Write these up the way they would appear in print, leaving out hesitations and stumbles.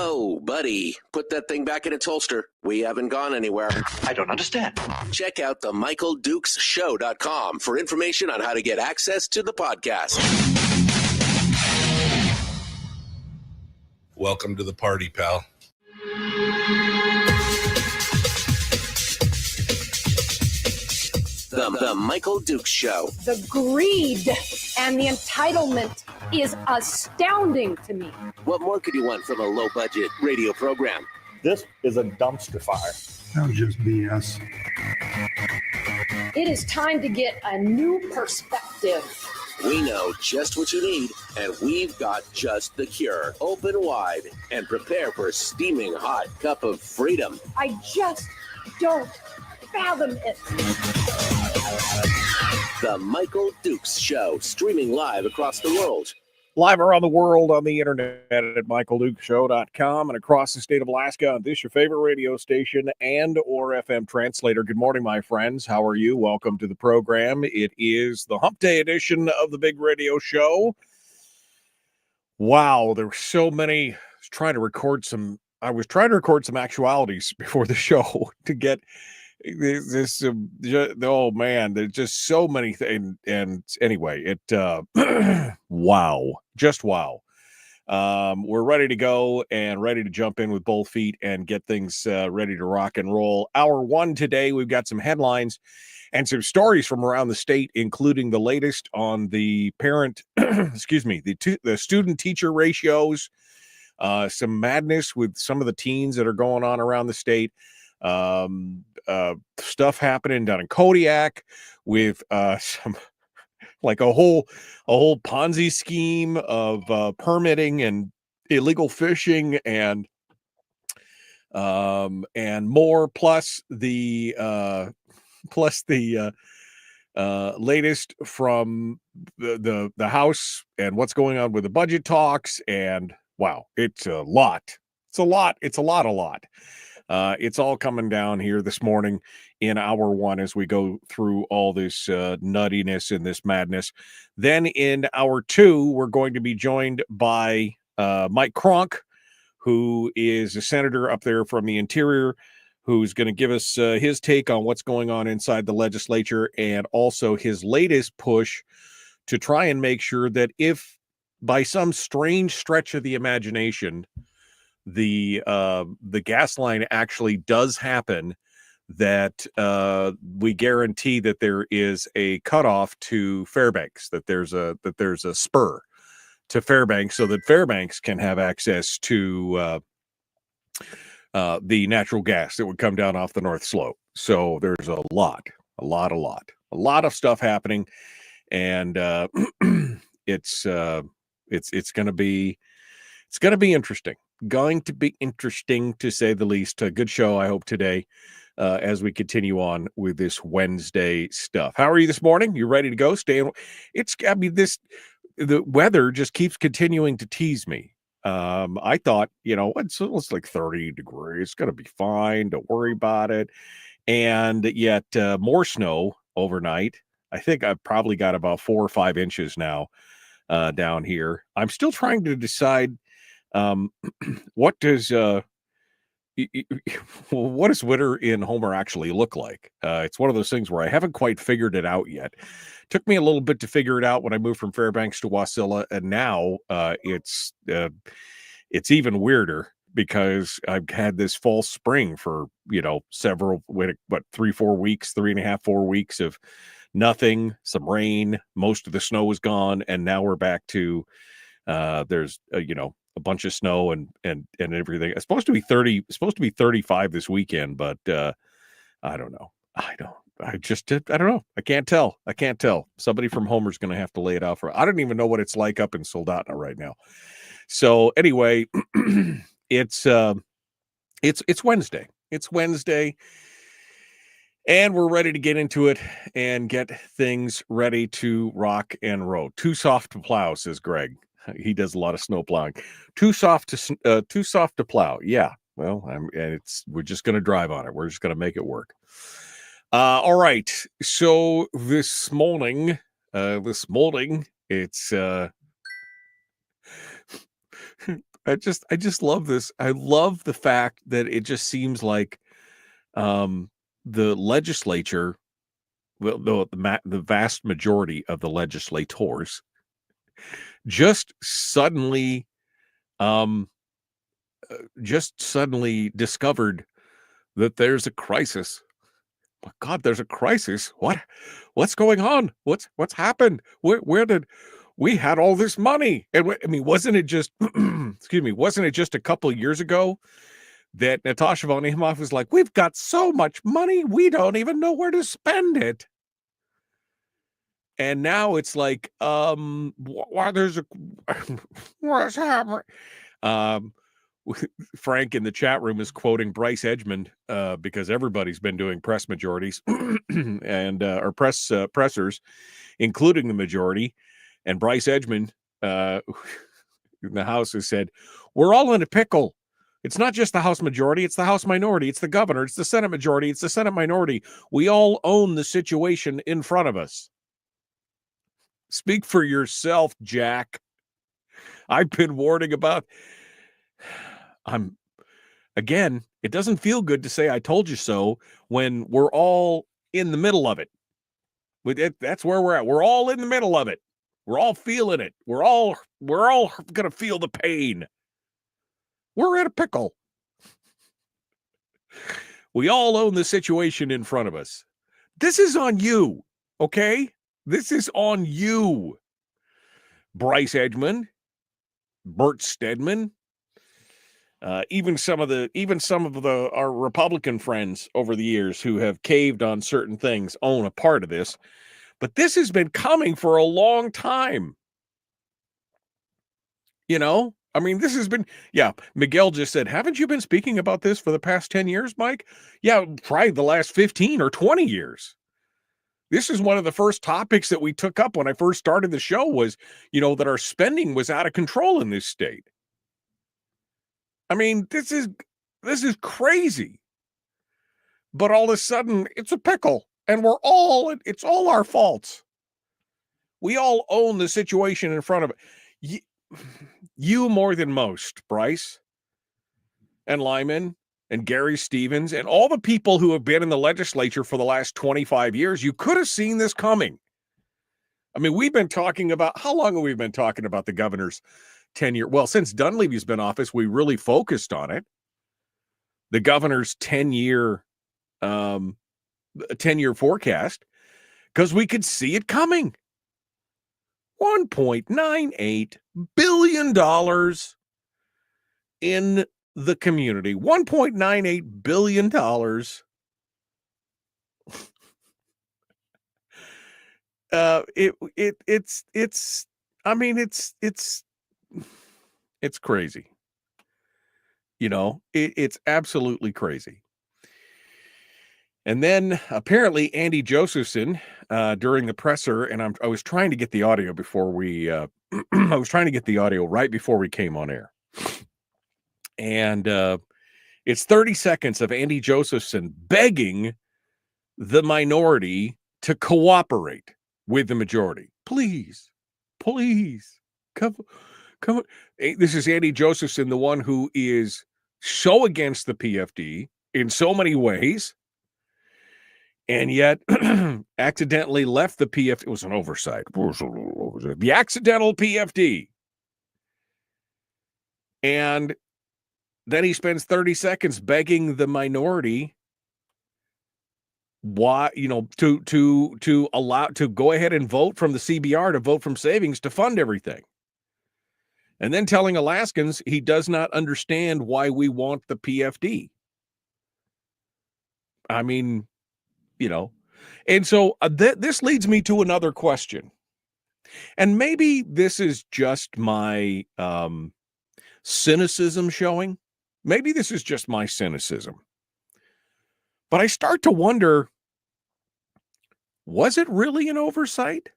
Whoa, buddy. Put that thing back in its holster. We haven't gone anywhere. I don't understand. Check out the MichaelDukesShow.com for information on how to get access to the podcast. Welcome to the party, pal. The Michael Dukes Show. The greed and the entitlement is astounding to me. What more could you want from a low-budget radio program? This is a dumpster fire. That was just BS. It is time to get a new perspective. We know just what you need, and we've got just the cure. Open wide and prepare for a steaming hot cup of freedom. I just don't fathom it. The Michael Dukes Show, streaming live across the world. Live around the world on the internet at michaeldukeshow.com and across the state of Alaska on this your favorite radio station and or FM translator. Good morning, my friends. How are you? Welcome to the program. It is the Hump Day edition of the Big Radio Show. Wow, there were so many. I was trying to record some actualities before the show to get this. Oh man, there's just so many things. And anyway, it wow, just wow. We're ready to go and ready to jump in with both feet and get things ready to rock and roll. Hour one today, we've got some headlines and some stories from around the state, including the latest on the parent, the student-teacher ratios, some madness with some of the teens that are going on around the state. Stuff happening down in Kodiak with some like a whole Ponzi scheme of permitting and illegal fishing and more, plus the latest from the House and what's going on with the budget talks. And wow, it's a lot. It's a lot. It's all coming down here this morning in hour one as we go through all this nuttiness and this madness. Then in hour two, we're going to be joined by Mike Cronk, who is a senator up there from the interior, who's going to give us his take on what's going on inside the legislature and also his latest push to try and make sure that if by some strange stretch of the imagination the gas line actually does happen, that we guarantee that there is a cutoff to Fairbanks, that there's a spur to Fairbanks so that Fairbanks can have access to the natural gas that would come down off the North Slope. So there's a lot of stuff happening, and it's going to be interesting. Going to be interesting, to say the least. A good show, I hope, today as we continue on with this Wednesday stuff. How are you this morning? You ready to go? The weather just keeps continuing to tease me. I thought, it's like 30 degrees. It's going to be fine. Don't worry about it. And yet more snow overnight. I think I've probably got about 4 or 5 inches now down here. I'm still trying to decide what does winter in Homer actually look like? It's one of those things where I haven't quite figured it out yet. Took me a little bit to figure it out when I moved from Fairbanks to Wasilla, and now it's even weirder because I've had this false spring for 3-4 weeks, 3.5, 4 weeks of nothing, some rain, most of the snow is gone, and now we're back to there's a bunch of snow and everything. It's supposed to be 30, supposed to be 35 this weekend, but I don't know. I don't know. I can't tell. Somebody from Homer's going to have to lay it out for. I don't even know what it's like up in Soldotna right now. So anyway, it's Wednesday. It's Wednesday, and we're ready to get into it and get things ready to rock and roll. Too soft to plow, says Greg. He does a lot of snow plowing. Too soft to plow. Yeah. Well, we're just going to drive on it. We're just going to make it work. All right. So this morning, it's I just love this. I love the fact that it just seems like the legislature, well, the vast majority of the legislators just suddenly discovered that there's a crisis. Oh, God, there's a crisis. What's going on? What's happened? Where did we had all this money? And I mean, wasn't it just excuse me, wasn't it just a couple of years ago that Natasha von Imhoff was like, we've got so much money, we don't even know where to spend it. And now it's like, why there's a what's happening? Frank in the chat room is quoting Bryce Edgmond because everybody's been doing press majorities and or pressers, including the majority. And Bryce Edgmond in the House has said, we're all in a pickle. It's not just the House majority, it's the House minority, it's the governor, it's the Senate majority, it's the Senate minority. We all own the situation in front of us. Speak for yourself, Jack. I've been warning about... Again, it doesn't feel good to say I told you so when we're all in the middle of it. That's where we're at. We're all in the middle of it. We're all feeling it. We're all going to feel the pain. We're in a pickle. We all own the situation in front of us. This is on you, okay? This is on you. Bryce Edgmond, Bert Stedman, even some of our Republican friends over the years who have caved on certain things own a part of this. But this has been coming for a long time. You know, I mean, this has been, yeah, Miguel just said, haven't you been speaking about this for the past 10 years, Mike? Yeah, probably the last 15 or 20 years. This is one of the first topics that we took up when I first started the show was, you know, that our spending was out of control in this state. I mean, this is crazy. But all of a sudden, it's a pickle. And it's all our faults. We all own the situation in front of it. You more than most, Bryce and Lyman and Gary Stevens and all the people who have been in the legislature for the last 25 years, you could have seen this coming. I mean, we've been talking about, how long have we been talking about the governor's tenure? Well, since Dunleavy's been in office, we really focused on it. The governor's 10-year forecast, because we could see it coming. $1.98 billion in the community. $1.98 billion. It's crazy. You know, it's absolutely crazy. And then apparently Andy Josephson during the presser, and I was trying to get the audio before we I was trying to get the audio right before we came on air. And it's 30 seconds of Andy Josephson begging the minority to cooperate with the majority. Please, come. This is Andy Josephson, the one who is so against the PFD in so many ways, and yet accidentally left the PFD. It was an oversight. The accidental PFD. And then he spends 30 seconds begging the minority why, you know, to allow to go ahead and vote from the CBR, to vote from savings to fund everything. And then telling Alaskans he does not understand why we want the PFD. I mean, you know, and so this leads me to another question. And maybe this is just my cynicism showing. Maybe this is just my cynicism. But I start to wonder, was it really an oversight?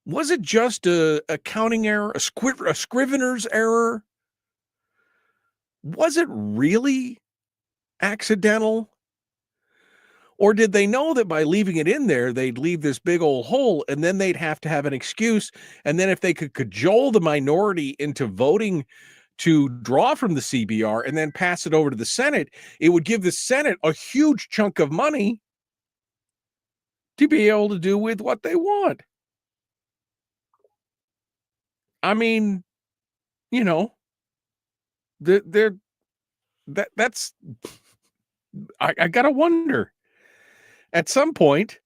Was it just a counting error, a scrivener's error? Was it really accidental? Or did they know that by leaving it in there, they'd leave this big old hole, and then they'd have to have an excuse? And then if they could cajole the minority into voting to draw from the CBR and then pass it over to the Senate, it would give the Senate a huge chunk of money to be able to do with what they want. I mean, you know, that's I gotta wonder. At some point,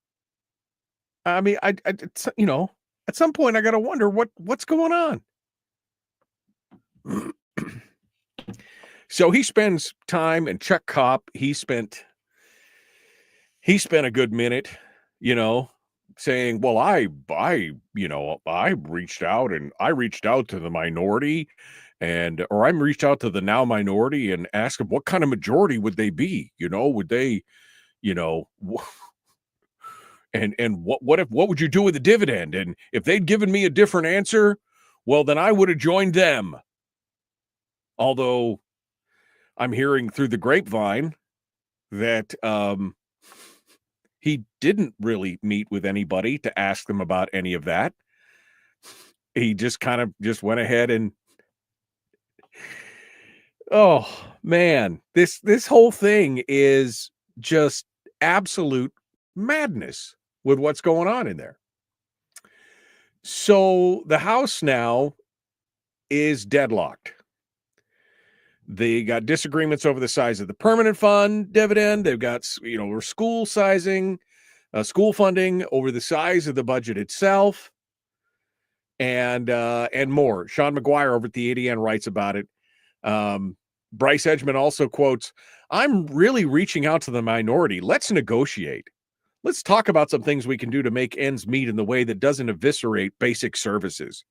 I mean, it's, you know, at some point I gotta wonder what's going on. So he spends time, and Chuck Kopp, he spent a good minute, you know, saying, well, I reached out to the minority, or I reached out to the now minority and asked them what kind of majority would they be? You know, would they, you know, and what would you do with the dividend? And if they'd given me a different answer, well, then I would have joined them. Although I'm hearing through the grapevine that he didn't really meet with anybody to ask them about any of that. He just kind of just went ahead and, oh man, this whole thing is just absolute madness with what's going on in there. So the House now is deadlocked. They got disagreements over the size of the permanent fund dividend. They've got, you know, school funding over the size of the budget itself, and more. Sean McGuire over at the ADN writes about it. Bryce Edgman also quotes, "I'm really reaching out to the minority. Let's negotiate. Let's talk about some things we can do to make ends meet in the way that doesn't eviscerate basic services."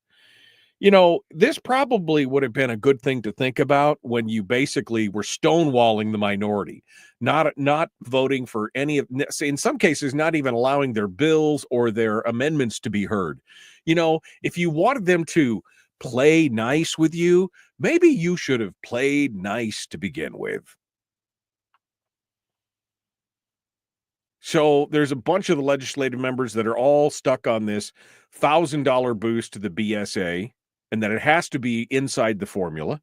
You know, this probably would have been a good thing to think about when you basically were stonewalling the minority, not voting for any of, in some cases, not even allowing their bills or their amendments to be heard. You know, if you wanted them to play nice with you, maybe you should have played nice to begin with. So there's a bunch of the legislative members that are all stuck on this $1,000 boost to the BSA, and that it has to be inside the formula.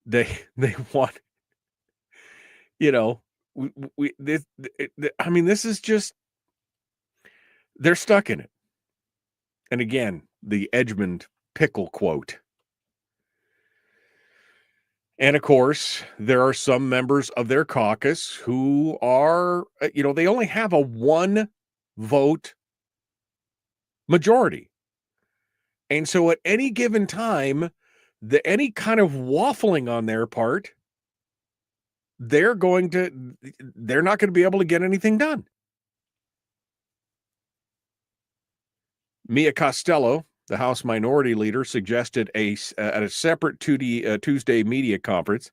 They want, you know, this is just, they're stuck in it. And again, the Edgmond pickle quote. And of course, there are some members of their caucus who are, you know, they only have a 1 vote majority. And so at any given time, any kind of waffling on their part, they're not going to be able to get anything done. Mia Costello, the House Minority Leader, suggested at a separate Tuesday media conference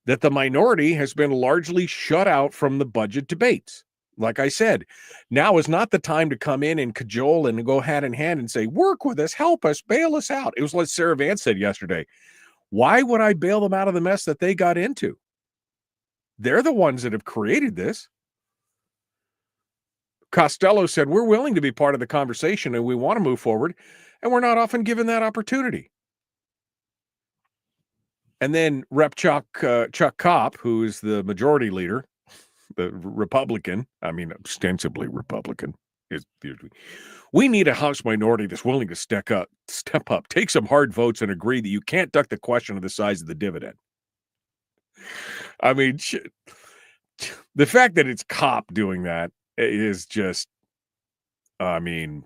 that the minority has been largely shut out from the budget debates. Like I said, now is not the time to come in and cajole and go hand in hand and say, work with us, help us, bail us out. It was like Sarah Vance said yesterday. Why would I bail them out of the mess that they got into? They're the ones that have created this. Costello said, we're willing to be part of the conversation and we want to move forward, and we're not often given that opportunity. And then Rep. Chuck Kopp, who is the majority leader, the Republican, ostensibly Republican, we need a House minority that's willing to step up, take some hard votes, and agree that you can't duck the question of the size of the dividend. I mean, the fact that it's Kopp doing that is just, wow.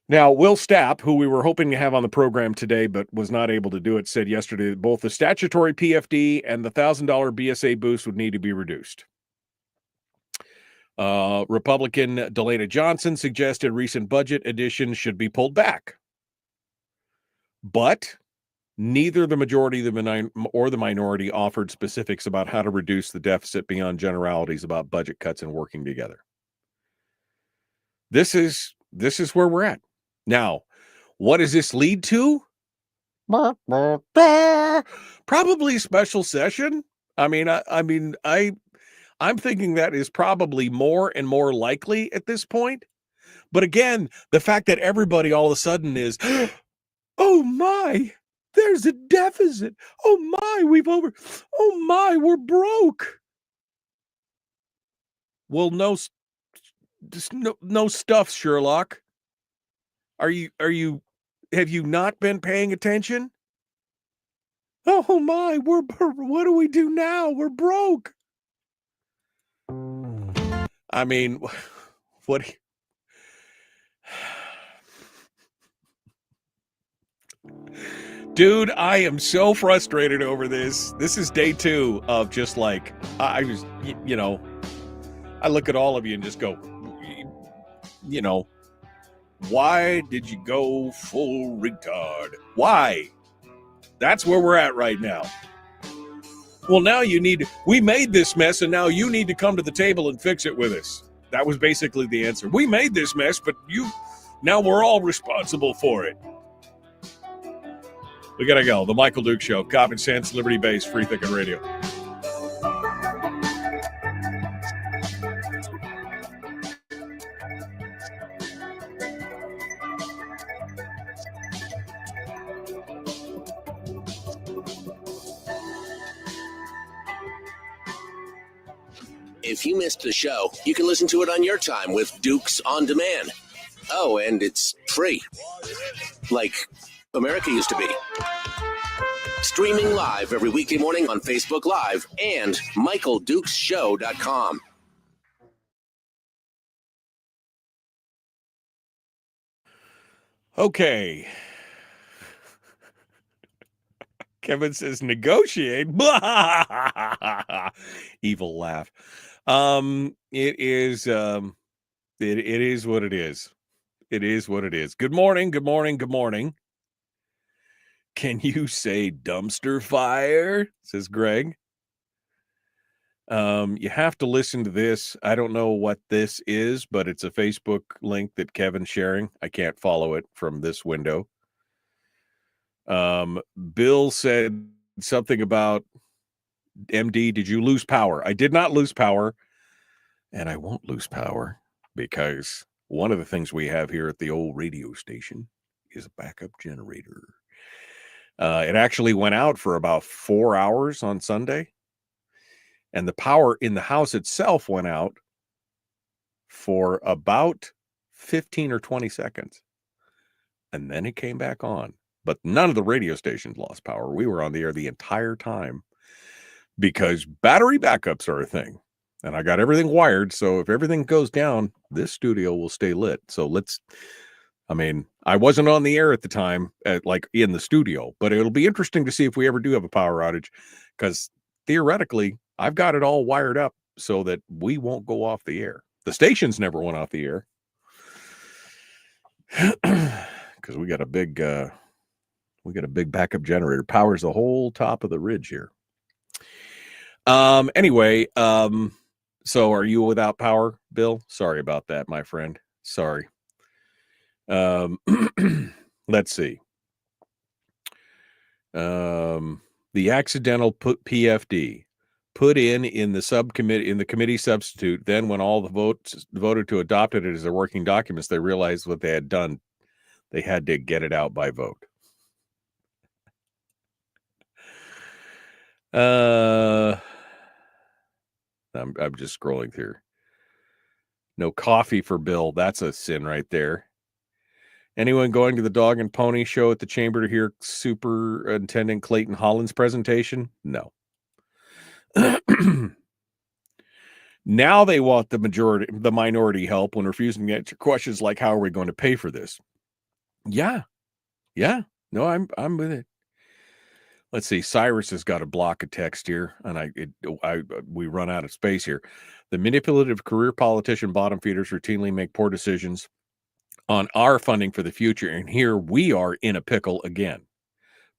Now, Will Stapp, who we were hoping to have on the program today but was not able to do it, said yesterday that both the statutory PFD and the $1,000 BSA boost would need to be reduced. Republican Delana Johnson suggested recent budget additions should be pulled back. But neither the majority or the minority offered specifics about how to reduce the deficit beyond generalities about budget cuts and working together. This is where we're at. Now, what does this lead to? Probably special session. I'm thinking that is probably more and more likely at this point. But again, the fact that everybody all of a sudden is, oh my, there's a deficit. Oh my, oh my, we're broke. Well, no stuff, Sherlock. Have you not been paying attention? Oh my, what do we do now? We're broke. I mean, what? Dude, I am so frustrated over this. This is day 2 of just like, I just, I look at all of you and just go, why did you go full retard? Why? That's where we're at right now. Well, now we made this mess and now you need to come to the table and fix it with us. That was basically the answer. We made this mess, but now we're all responsible for it. We gotta go. The Michael Duke Show, Common Sense, Liberty Based, Free Thinking Radio. If you missed the show, you can listen to it on your time with Dukes On Demand. Oh, and it's free. Like America used to be. Streaming live every weekday morning on Facebook Live and MichaelDukesShow.com. Okay. Kevin says negotiate. Evil laugh. It is what it is. It is what it is. Good morning. Good morning. Good morning. Can you say dumpster fire? Says Greg. You have to listen to this. I don't know what this is, but it's a Facebook link that Kevin's sharing. I can't follow it from this window. Bill said something about MD. Did you lose power? I did not lose power, and I won't lose power because one of the things we have here at the old radio station is a backup generator. It actually went out for about 4 hours on Sunday, and the power in the house itself went out for about 15 or 20 seconds, and then it came back on. But none of the radio stations lost power. We were on the air the entire time because battery backups are a thing. And I got everything wired, so if everything goes down, this studio will stay lit. So I wasn't on the air at the time, in the studio, but it'll be interesting to see if we ever do have a power outage, because theoretically, I've got it all wired up so that we won't go off the air. The stations never went off the air because we got a big backup generator. Powers the whole top of the ridge here. Anyway, so are you without power, Bill? Sorry about that, my friend. Sorry. Let's see. The accidental PFD put in the subcommittee, in the committee substitute. Then when all the votes voted to adopt it as their working documents, they realized what they had done. They had to get it out by vote. I'm just scrolling through. No coffee for Bill. That's a sin right there. Anyone going to the Dog and Pony show at the Chamber to hear Superintendent Clayton Holland's presentation? No. Now they want the minority help when refusing to answer questions like, how are we going to pay for this? Yeah. No, I'm with it. Let's see. Cyrus has got a block of text here, and we run out of space here. The manipulative career politician bottom feeders routinely make poor decisions on our funding for the future, and here we are in a pickle again.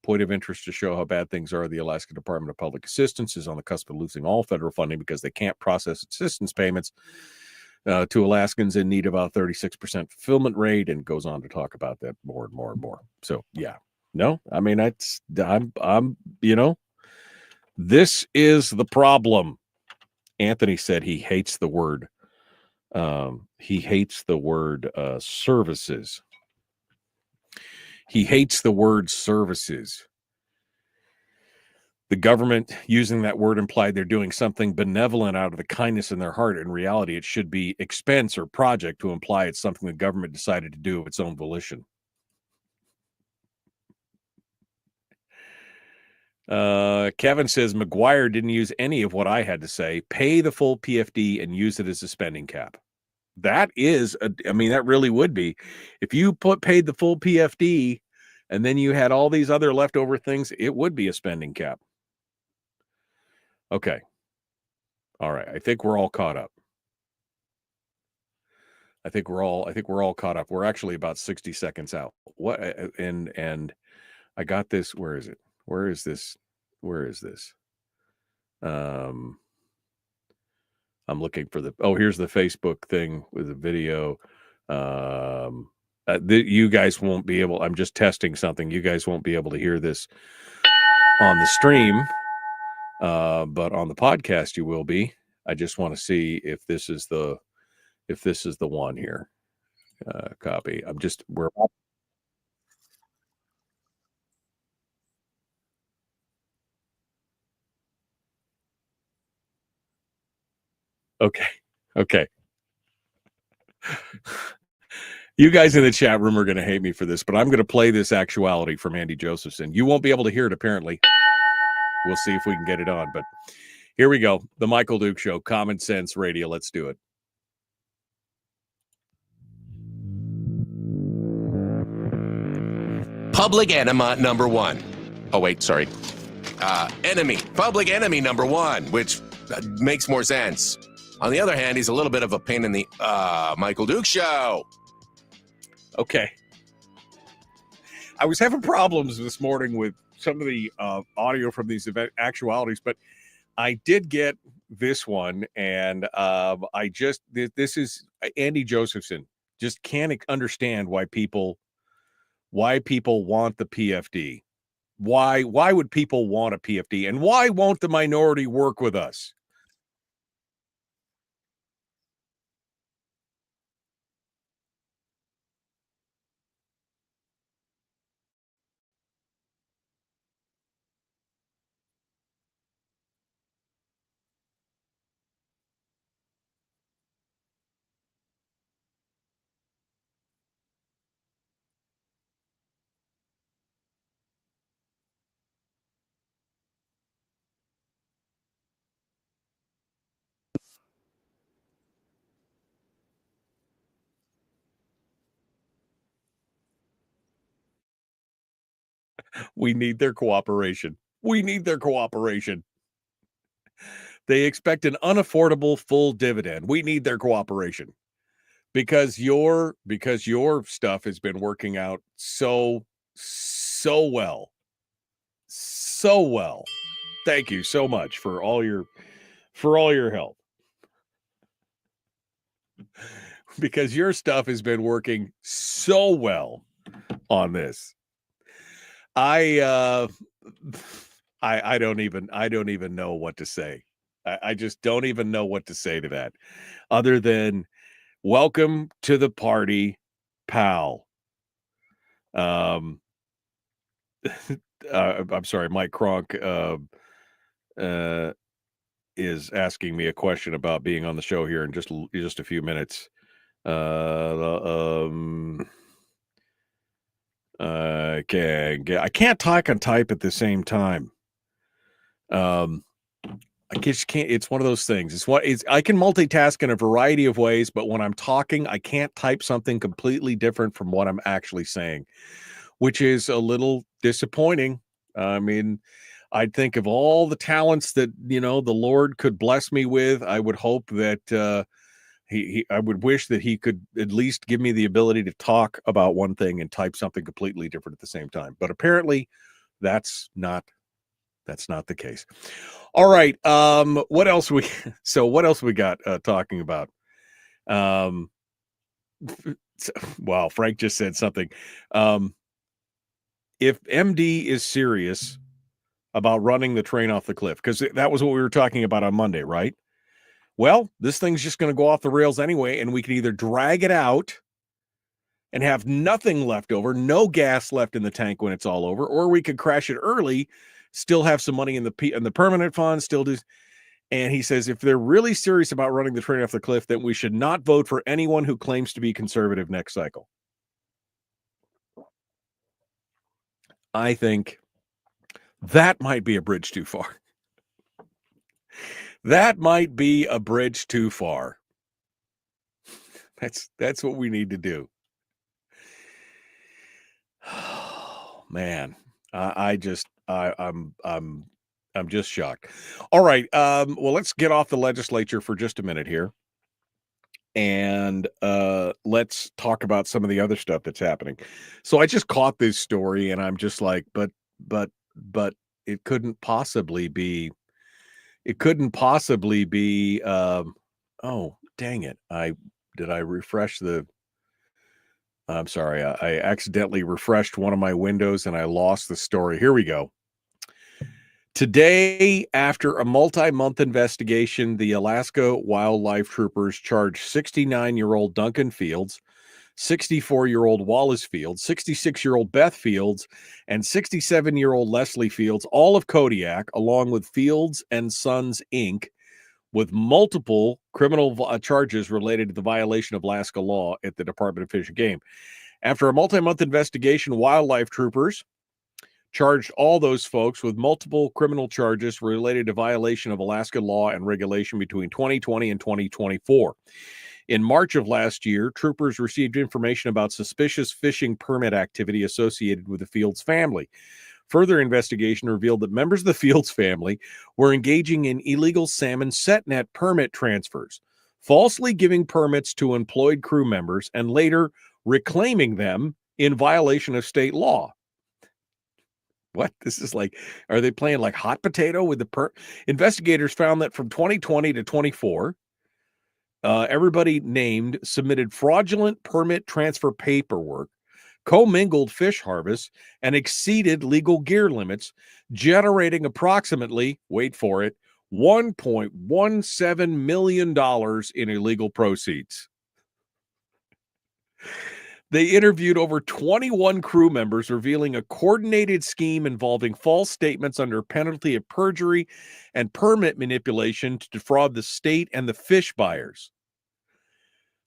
Point of interest to show how bad things are. The Alaska Department of Public Assistance is on the cusp of losing all federal funding because they can't process assistance payments to Alaskans in need of about 36% fulfillment rate, and goes on to talk about that more and more and more. So, yeah. No, I mean, I'm, this is the problem. Anthony said he hates the word, services. He hates the word services. The government using that word implied they're doing something benevolent out of the kindness in their heart. In reality, it should be expense or project to imply it's something the government decided to do of its own volition. Kevin says McGuire didn't use any of what I had to say. Pay the full PFD and use it as a spending cap. That is, that really would be. If you paid the full PFD and then you had all these other leftover things, it would be a spending cap. Okay. All right. I think we're all caught up. I think we're all caught up. We're actually about 60 seconds out. What? And I got this. Where is it? Where is this? I'm looking for here's the Facebook thing with the video. You guys won't be able, I'm just testing something. You guys won't be able to hear this on the stream, but on the podcast you will be. I just want to see if this is the one here. Copy. We're okay. You guys in the chat room are going to hate me for this, but I'm going to play this actuality from Andy Josephson. You won't be able to hear it, apparently. We'll see if we can get it on, but here we go. The Michael Duke Show, Common Sense Radio. Let's do it. Public enema number one. Oh, wait, sorry. Public enemy number one, which makes more sense. On the other hand, he's a little bit of a pain in the Michael Duke Show. Okay. I was having problems this morning with some of the audio from these event actualities, but I did get this one, and this is Andy Josephson. Just can't understand why people want the PFD. Why would people want a PFD, and why won't the minority work with us? We need their cooperation. They expect an unaffordable full dividend. We need their cooperation because your stuff has been working out so well. So well. Thank you so much for all your help. Because your stuff has been working so well on this. I don't even know what to say. I just don't even know what to say to that, other than welcome to the party, pal. I'm sorry, Mike Cronk is asking me a question about being on the show here in just a few minutes. I can't talk and type at the same time. I just can't. It's one of those things. I can multitask in a variety of ways, but when I'm talking, I can't type something completely different from what I'm actually saying, which is a little disappointing. I mean, I'd think of all the talents that, the Lord could bless me with. I would hope that I would wish that he could at least give me the ability to talk about one thing and type something completely different at the same time. But apparently that's not the case. All right. What else we got talking about? Wow, Frank just said something. if MD is serious about running the train off the cliff, because that was what we were talking about on Monday, right? Well, this thing's just going to go off the rails anyway, and we can either drag it out and have nothing left over, no gas left in the tank when it's all over, or we could crash it early, still have some money in the permanent fund, still do. And he says, if they're really serious about running the train off the cliff, then we should not vote for anyone who claims to be conservative next cycle. I think that might be a bridge too far. That might be a bridge too far. That's what we need to do. Oh, man, I'm just shocked. All right, well, let's get off the legislature for just a minute here, and let's talk about some of the other stuff that's happening. So I just caught this story, and I'm just like, but it couldn't possibly be. It couldn't possibly be. Oh, dang it! I refresh the. I'm sorry. I accidentally refreshed one of my windows and I lost the story. Here we go. Today, after a multi-month investigation, the Alaska Wildlife Troopers charged 69-year-old Duncan Fields, 64-year-old Wallace Fields, 66-year-old Beth Fields, and 67-year-old Leslie Fields, all of Kodiak, along with Fields and Sons, Inc., with multiple criminal charges related to the violation of Alaska law at the Department of Fish and Game. After a multi-month investigation, wildlife troopers charged all those folks with multiple criminal charges related to violation of Alaska law and regulation between 2020 and 2024. In March of last year, troopers received information about suspicious fishing permit activity associated with the Fields family. Further investigation revealed that members of the Fields family were engaging in illegal salmon set net permit transfers, falsely giving permits to employed crew members and later reclaiming them in violation of state law. What? This is like, are they playing like hot potato with the investigators found that from 2020 to 24, everybody named submitted fraudulent permit transfer paperwork, commingled fish harvests, and exceeded legal gear limits, generating approximately, wait for it, $1.17 million in illegal proceeds. They interviewed over 21 crew members, revealing a coordinated scheme involving false statements under penalty of perjury and permit manipulation to defraud the state and the fish buyers.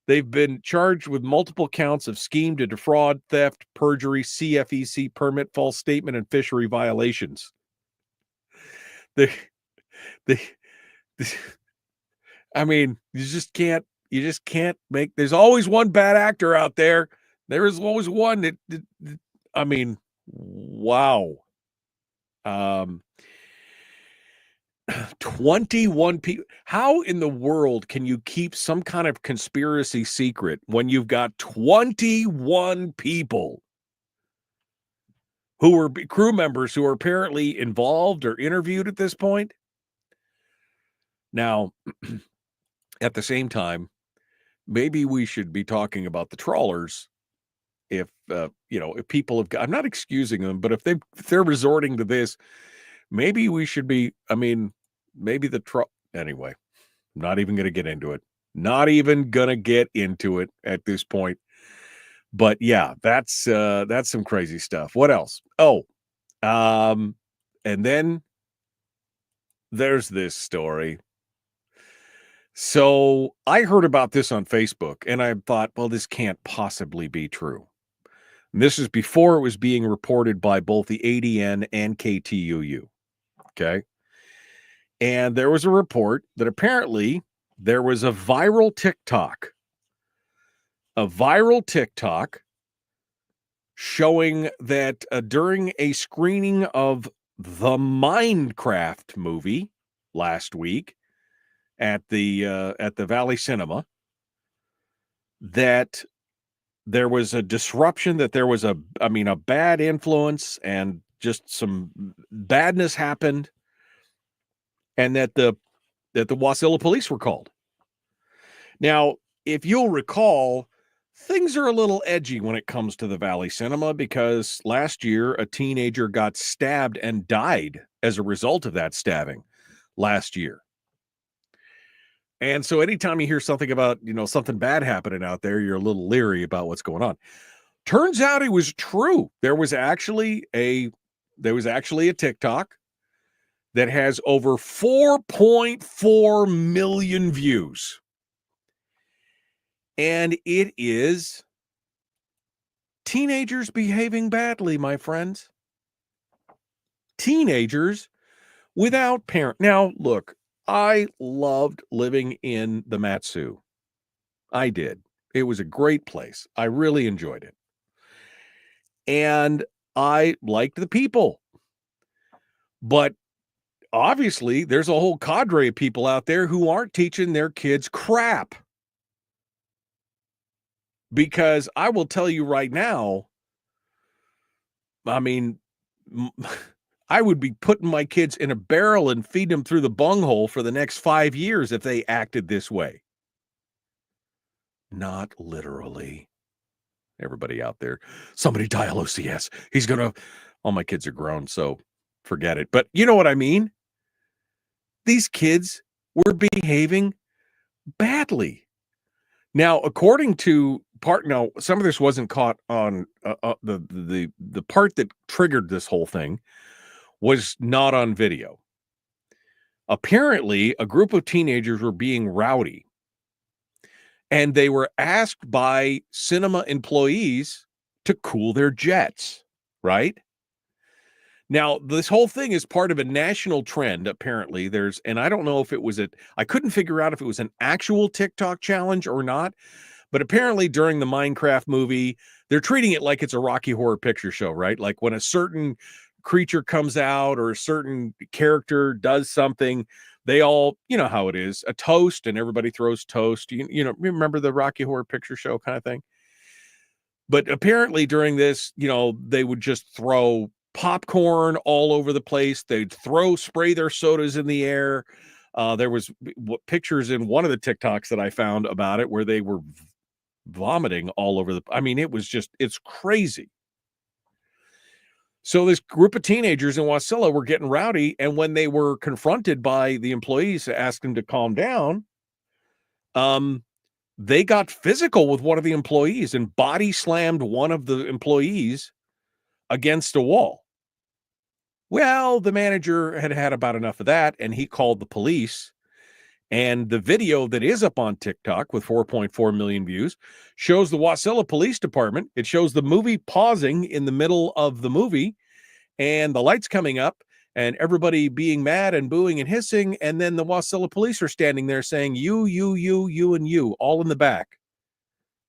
They've been charged with multiple counts of scheme to defraud, theft, perjury, CFEC permit, false statement, and fishery violations. I mean, you just can't make, there's always one bad actor out there. There is always one that I mean, wow. 21 people. How in the world can you keep some kind of conspiracy secret when you've got 21 people who were crew members who are apparently involved or interviewed at this point? Now, at the same time, maybe we should be talking about the trawlers. If if people have got, I'm not excusing them, but if they're resorting to this, maybe we should be, I mean, maybe anyway, I'm not even going to get into it. Not even going to get into it at this point. But yeah, that's some crazy stuff. What else? Oh, and then there's this story. So I heard about this on Facebook and I thought, well, this can't possibly be true. And this is before it was being reported by both the ADN and KTUU. Okay. And there was a report that apparently there was a viral TikTok showing that during a screening of the Minecraft movie last week at the Valley Cinema, that there was a disruption, that there was a bad influence and just some badness happened, and that the Wasilla police were called. Now, if you'll recall, things are a little edgy when it comes to the Valley Cinema because last year a teenager got stabbed and died as a result of that stabbing last year. And so anytime you hear something about, something bad happening out there, you're a little leery about what's going on. Turns out it was true. There was actually a TikTok that has over 4.4 million views. And it is teenagers behaving badly, my friends. Teenagers without parents. Now, look, I loved living in the Matsu. I did. It was a great place. I really enjoyed it. And I liked the people. But obviously, there's a whole cadre of people out there who aren't teaching their kids crap. Because I will tell you right now, I mean, I would be putting my kids in a barrel and feeding them through the bunghole for the next 5 years if they acted this way. Not literally. Everybody out there, somebody dial OCS. He's going to, all my kids are grown, so forget it. But you know what I mean? These kids were behaving badly. Now, according to some of this wasn't caught on the part that triggered this whole thing was not on video. Apparently, a group of teenagers were being rowdy, and they were asked by cinema employees to cool their jets, right? Now, this whole thing is part of a national trend, apparently. And I don't know if it was I couldn't figure out if it was an actual TikTok challenge or not, but apparently during the Minecraft movie, they're treating it like it's a Rocky Horror Picture Show, right? Like when a certain creature comes out or a certain character does something, they all, you know how it is, a toast, and everybody throws toast. Remember the Rocky Horror Picture Show kind of thing? But apparently during this, they would just throw popcorn all over the place. They'd spray their sodas in the air. There was pictures in one of the TikToks that I found about it where they were vomiting all over it's crazy. So this group of teenagers in Wasilla were getting rowdy, and when they were confronted by the employees to ask them to calm down, they got physical with one of the employees and body slammed one of the employees against a wall. Well, the manager had about enough of that, and he called the police. And the video that is up on TikTok with 4.4 million views shows the Wasilla Police Department. It shows the movie pausing in the middle of the movie and the lights coming up and everybody being mad and booing and hissing. And then the Wasilla police are standing there saying, you, and you, all in the back.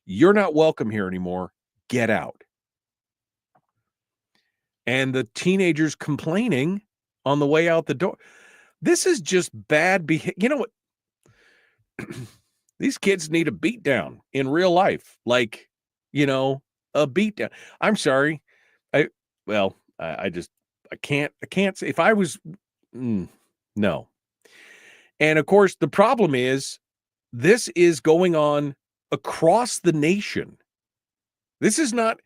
You're not welcome here anymore. Get out. And the teenagers complaining on the way out the door. This is just bad behavior. You know what? These kids need a beat down in real life. Like, a beat down. I'm sorry. I can't say if I was, no. And of course, the problem is this is going on across the nation. This is not,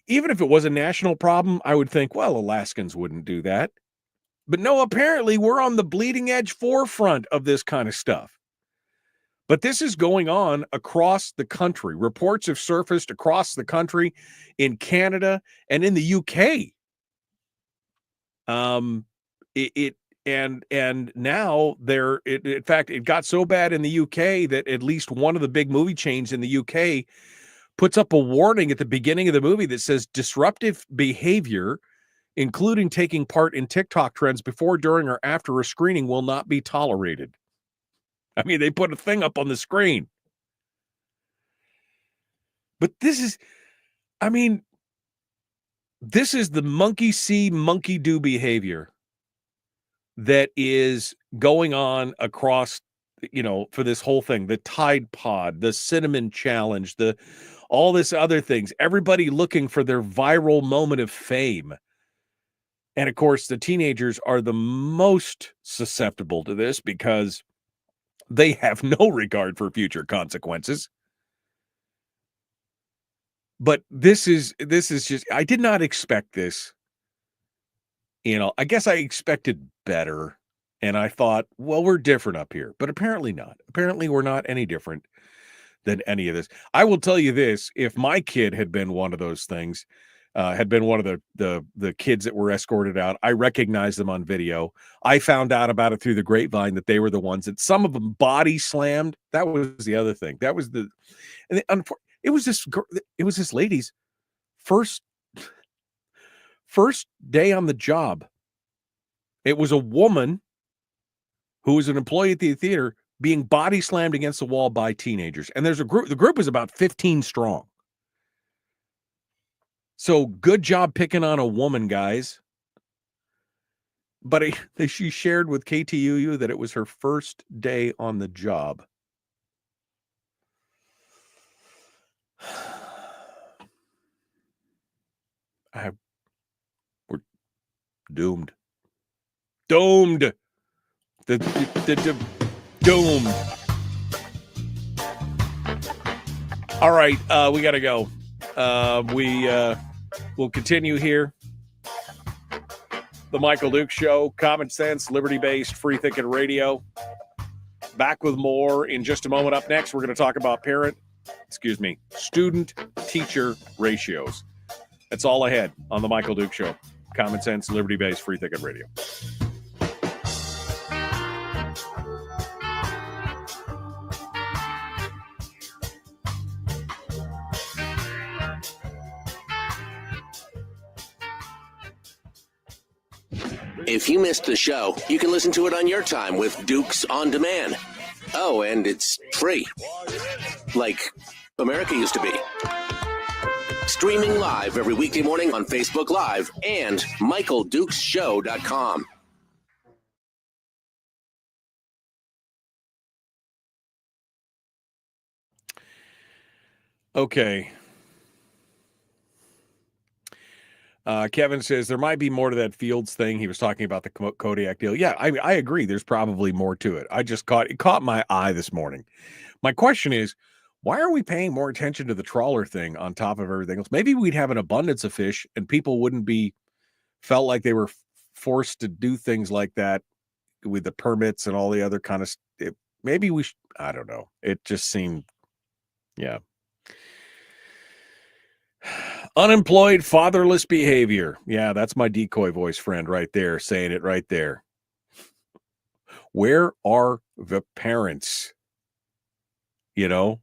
even if it was a national problem, I would think, well, Alaskans wouldn't do that. But no, apparently we're on the bleeding edge forefront of this kind of stuff. But this is going on across the country. Reports have surfaced across the country, in Canada and in the UK. And now in fact, it got so bad in the UK that at least one of the big movie chains in the UK puts up a warning at the beginning of the movie that says disruptive behavior, including taking part in TikTok trends before, during, or after a screening, will not be tolerated. I mean, they put a thing up on the screen. But this is the monkey see, monkey do behavior that is going on across, for this whole thing, the Tide Pod, the Cinnamon Challenge, all this other things, everybody looking for their viral moment of fame. And of course, the teenagers are the most susceptible to this because they have no regard for future consequences. But this is just, I did not expect this. I guess I expected better. And I thought, well, we're different up here, but apparently not. Apparently we're not any different than any of this. I will tell you this, if my kid had been one of those things, had been one of the kids that were escorted out, I recognized them on video. I found out about it through the grapevine that they were the ones that some of them body slammed. That was the other thing. That was it was this lady's first day on the job. It was a woman who was an employee at the theater being body slammed against the wall by teenagers. And there's a group, the group is about 15 strong. So good job picking on a woman, guys. But she shared with KTUU that it was her first day on the job. We're doomed. Doomed. Doomed. All right, we got to go. We'll continue here. The Michael Duke Show, common sense, liberty-based, free thinking radio. Back with more in just a moment. Up next, we're going to talk about student-teacher ratios. That's all ahead on the Michael Duke Show, common sense, liberty-based, free thinking radio. If you missed the show, you can listen to it on your time with Dukes On Demand. Oh, and it's free. Like America used to be. Streaming live every weekday morning on Facebook Live and MichaelDukesShow.com. Okay. Kevin says there might be more to that Fields thing. He was talking about the Kodiak deal. Yeah, I agree. There's probably more to it. It caught my eye this morning. My question is, why are we paying more attention to the trawler thing on top of everything else? Maybe we'd have an abundance of fish and people wouldn't be felt like they were forced to do things like that with the permits and all the other kind of stuff. Maybe we should, I don't know. It just seemed, yeah. Unemployed, fatherless behavior. Yeah, that's my decoy voice friend right there, saying it right there. Where are the parents? Where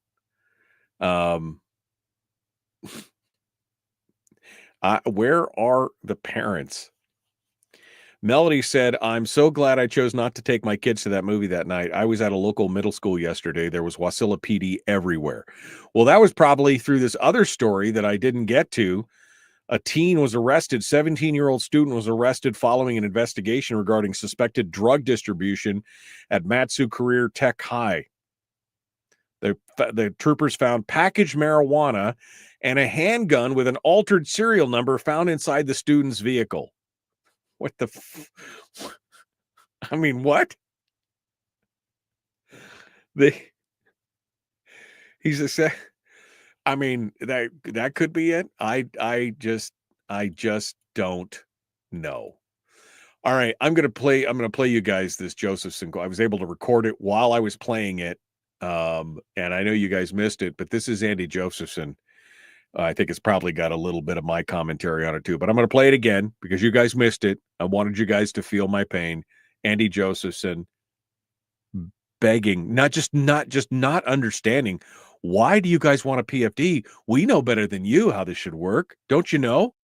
are the parents? Melody said, I'm so glad I chose not to take my kids to that movie that night. I was at a local middle school yesterday. There was Wasilla PD everywhere. Well, that was probably through this other story that I didn't get to. A teen was arrested. 17-year-old student was arrested following an investigation regarding suspected drug distribution at Matsu Career Tech High. The troopers found packaged marijuana and a handgun with an altered serial number found inside the student's vehicle. What the I mean, what? I mean, that could be it. I just don't know. All right, I'm gonna play you guys this Josephson. I was able to record it while I was playing it. And I know you guys missed it, but this is Andy Josephson. I think it's probably got a little bit of my commentary on it too, but I'm going to play it again because you guys missed it. I wanted you guys to feel my pain. Andy Josephson begging, not understanding. Why do you guys want a PFD? We know better than you how this should work. Don't you know?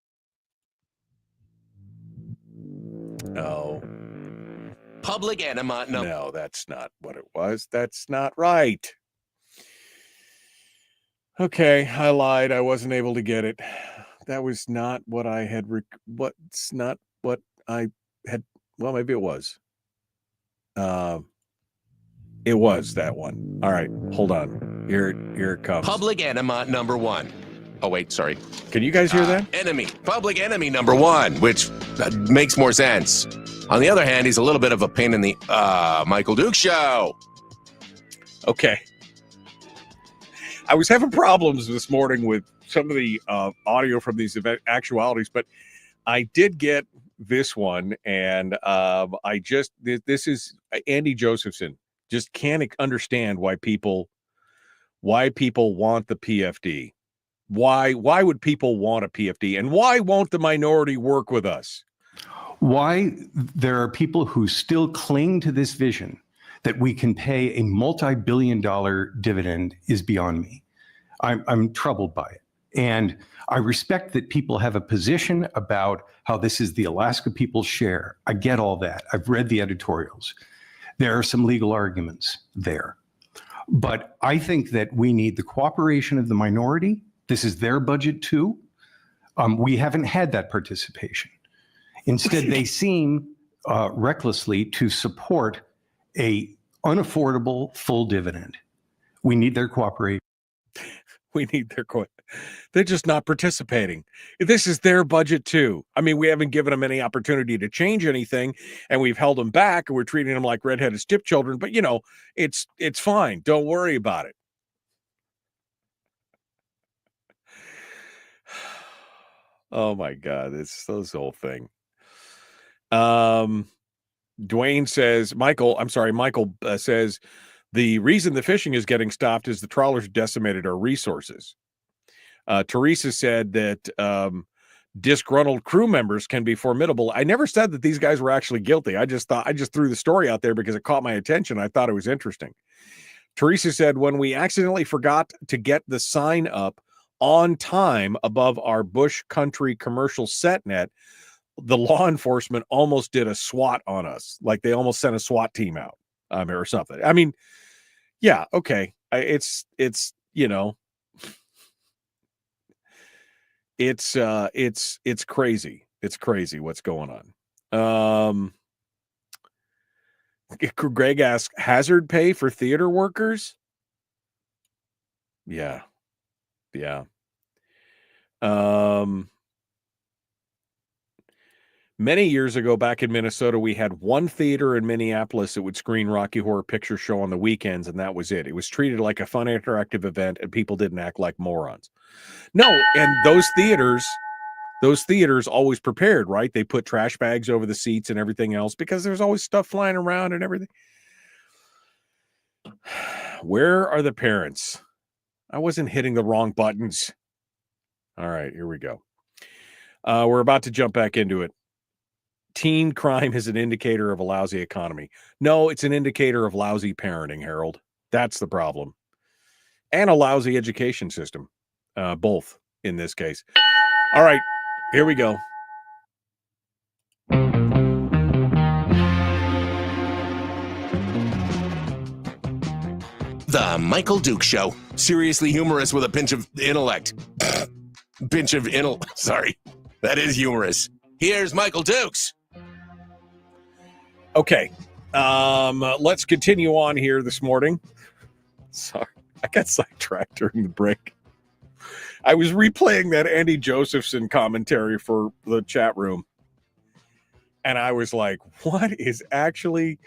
No. Public enema. No, that's not what it was. That's not right. Okay, I lied. I wasn't able to get it. That was not what I had. What's not what I had. Well, maybe it was. It was that one. All right, hold on. Here it comes. Public enema number one. Oh, wait, sorry. Can you guys hear that? Public enemy number one, which makes more sense. On the other hand, he's a little bit of a pain in the Michael Duke Show. Okay. I was having problems this morning with some of the audio from these event actualities, but I did get this one, and this is Andy Josephson. Just can't understand why people want the PFD. Why would people want a PFD, and why won't the minority work with us? Why there are people who still cling to this vision that we can pay a multi-billion-dollar dividend is beyond me. I'm troubled by it. And I respect that people have a position about how this is the Alaska people's share. I get all that. I've read the editorials. There are some legal arguments there. But I think that we need the cooperation of the minority. This is their budget too. We haven't had that participation. Instead, they seem recklessly to support a unaffordable full dividend. We need their cooperation. We need their They're just not participating. This is their budget too. I mean, we haven't given them any opportunity to change anything, and we've held them back, and we're treating them like redheaded stepchildren. But it's fine. Don't worry about it. Oh my God, this whole thing. Dwayne says, Michael says, the reason the fishing is getting stopped is the trawlers decimated our resources. Teresa said that disgruntled crew members can be formidable. I never said that these guys were actually guilty. I just threw the story out there because it caught my attention. I thought it was interesting. Teresa said, when we accidentally forgot to get the sign up on time above our bush country commercial set net, the law enforcement almost did a SWAT on us. Like they almost sent a SWAT team out or something. I mean, yeah, okay. It's crazy. It's crazy what's going on. Greg asks, hazard pay for theater workers? Yeah. Many years ago, back in Minnesota, we had one theater in Minneapolis that would screen Rocky Horror Picture Show on the weekends, and that was it. It was treated like a fun, interactive event, and people didn't act like morons. No, and those theaters always prepared, right? They put trash bags over the seats and everything else because there's always stuff flying around and everything. Where are the parents? I wasn't hitting the wrong buttons. All right, here we go. We're about to jump back into it. Teen crime is an indicator of a lousy economy. No, it's an indicator of lousy parenting, Harold. That's the problem. And a lousy education system. Both in this case. All right, here we go. The Michael Duke Show. Seriously humorous with a pinch of intellect. Sorry. That is humorous. Here's Michael Dukes. Okay. Let's continue on here this morning. Sorry. I got sidetracked during the break. I was replaying that Andy Josephson commentary for the chat room. And I was like, what is actually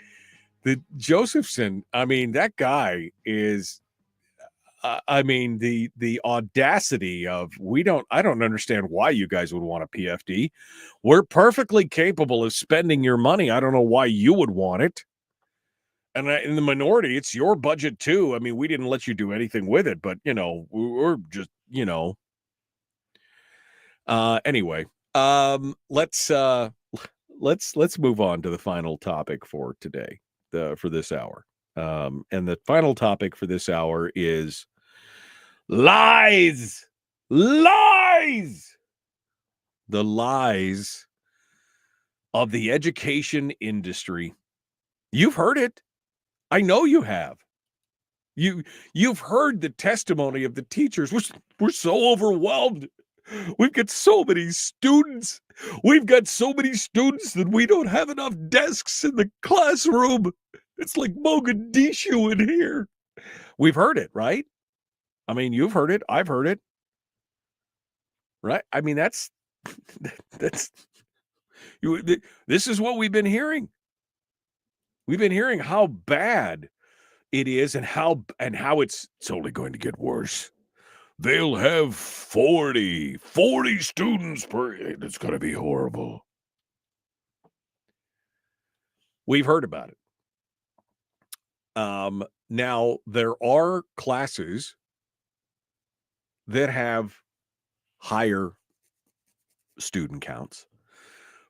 the Josephson? I mean, that guy is, the audacity of, I don't understand why you guys would want a PFD. We're perfectly capable of spending your money. I don't know why you would want it. And in the minority, it's your budget too. I mean, we didn't let you do anything with it, but we're just, anyway, let's move on to the final topic for today, for this hour. And the final topic for this hour is lies. The lies of the education industry. You've heard it. I know you have. You've heard the testimony of the teachers. We're so overwhelmed. We've got so many students. We've got so many students that we don't have enough desks in the classroom. It's like Mogadishu in here. We've heard it, right? I mean, you've heard it. I've heard it. Right? I mean, this is what we've been hearing. We've been hearing how bad it is and how it's only going to get worse. they'll have 40 students per. It's going to be horrible. We've heard about it. Now, there are classes that have higher student counts,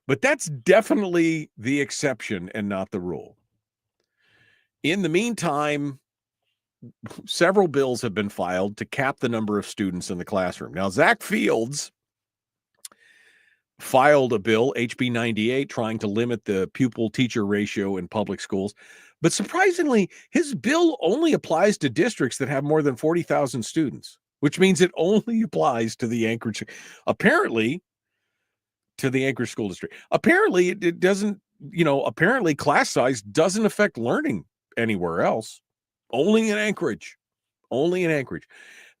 but that's definitely the exception and not the rule. In the meantime, several bills have been filed to cap the number of students in the classroom. Now, Zach Fields filed a bill, HB 98, trying to limit the pupil-teacher ratio in public schools. But surprisingly, his bill only applies to districts that have more than 40,000 students, which means it only applies to the Anchorage, apparently, to the Anchorage School District. Apparently, it doesn't, apparently class size doesn't affect learning anywhere else. Only in Anchorage. Only in Anchorage.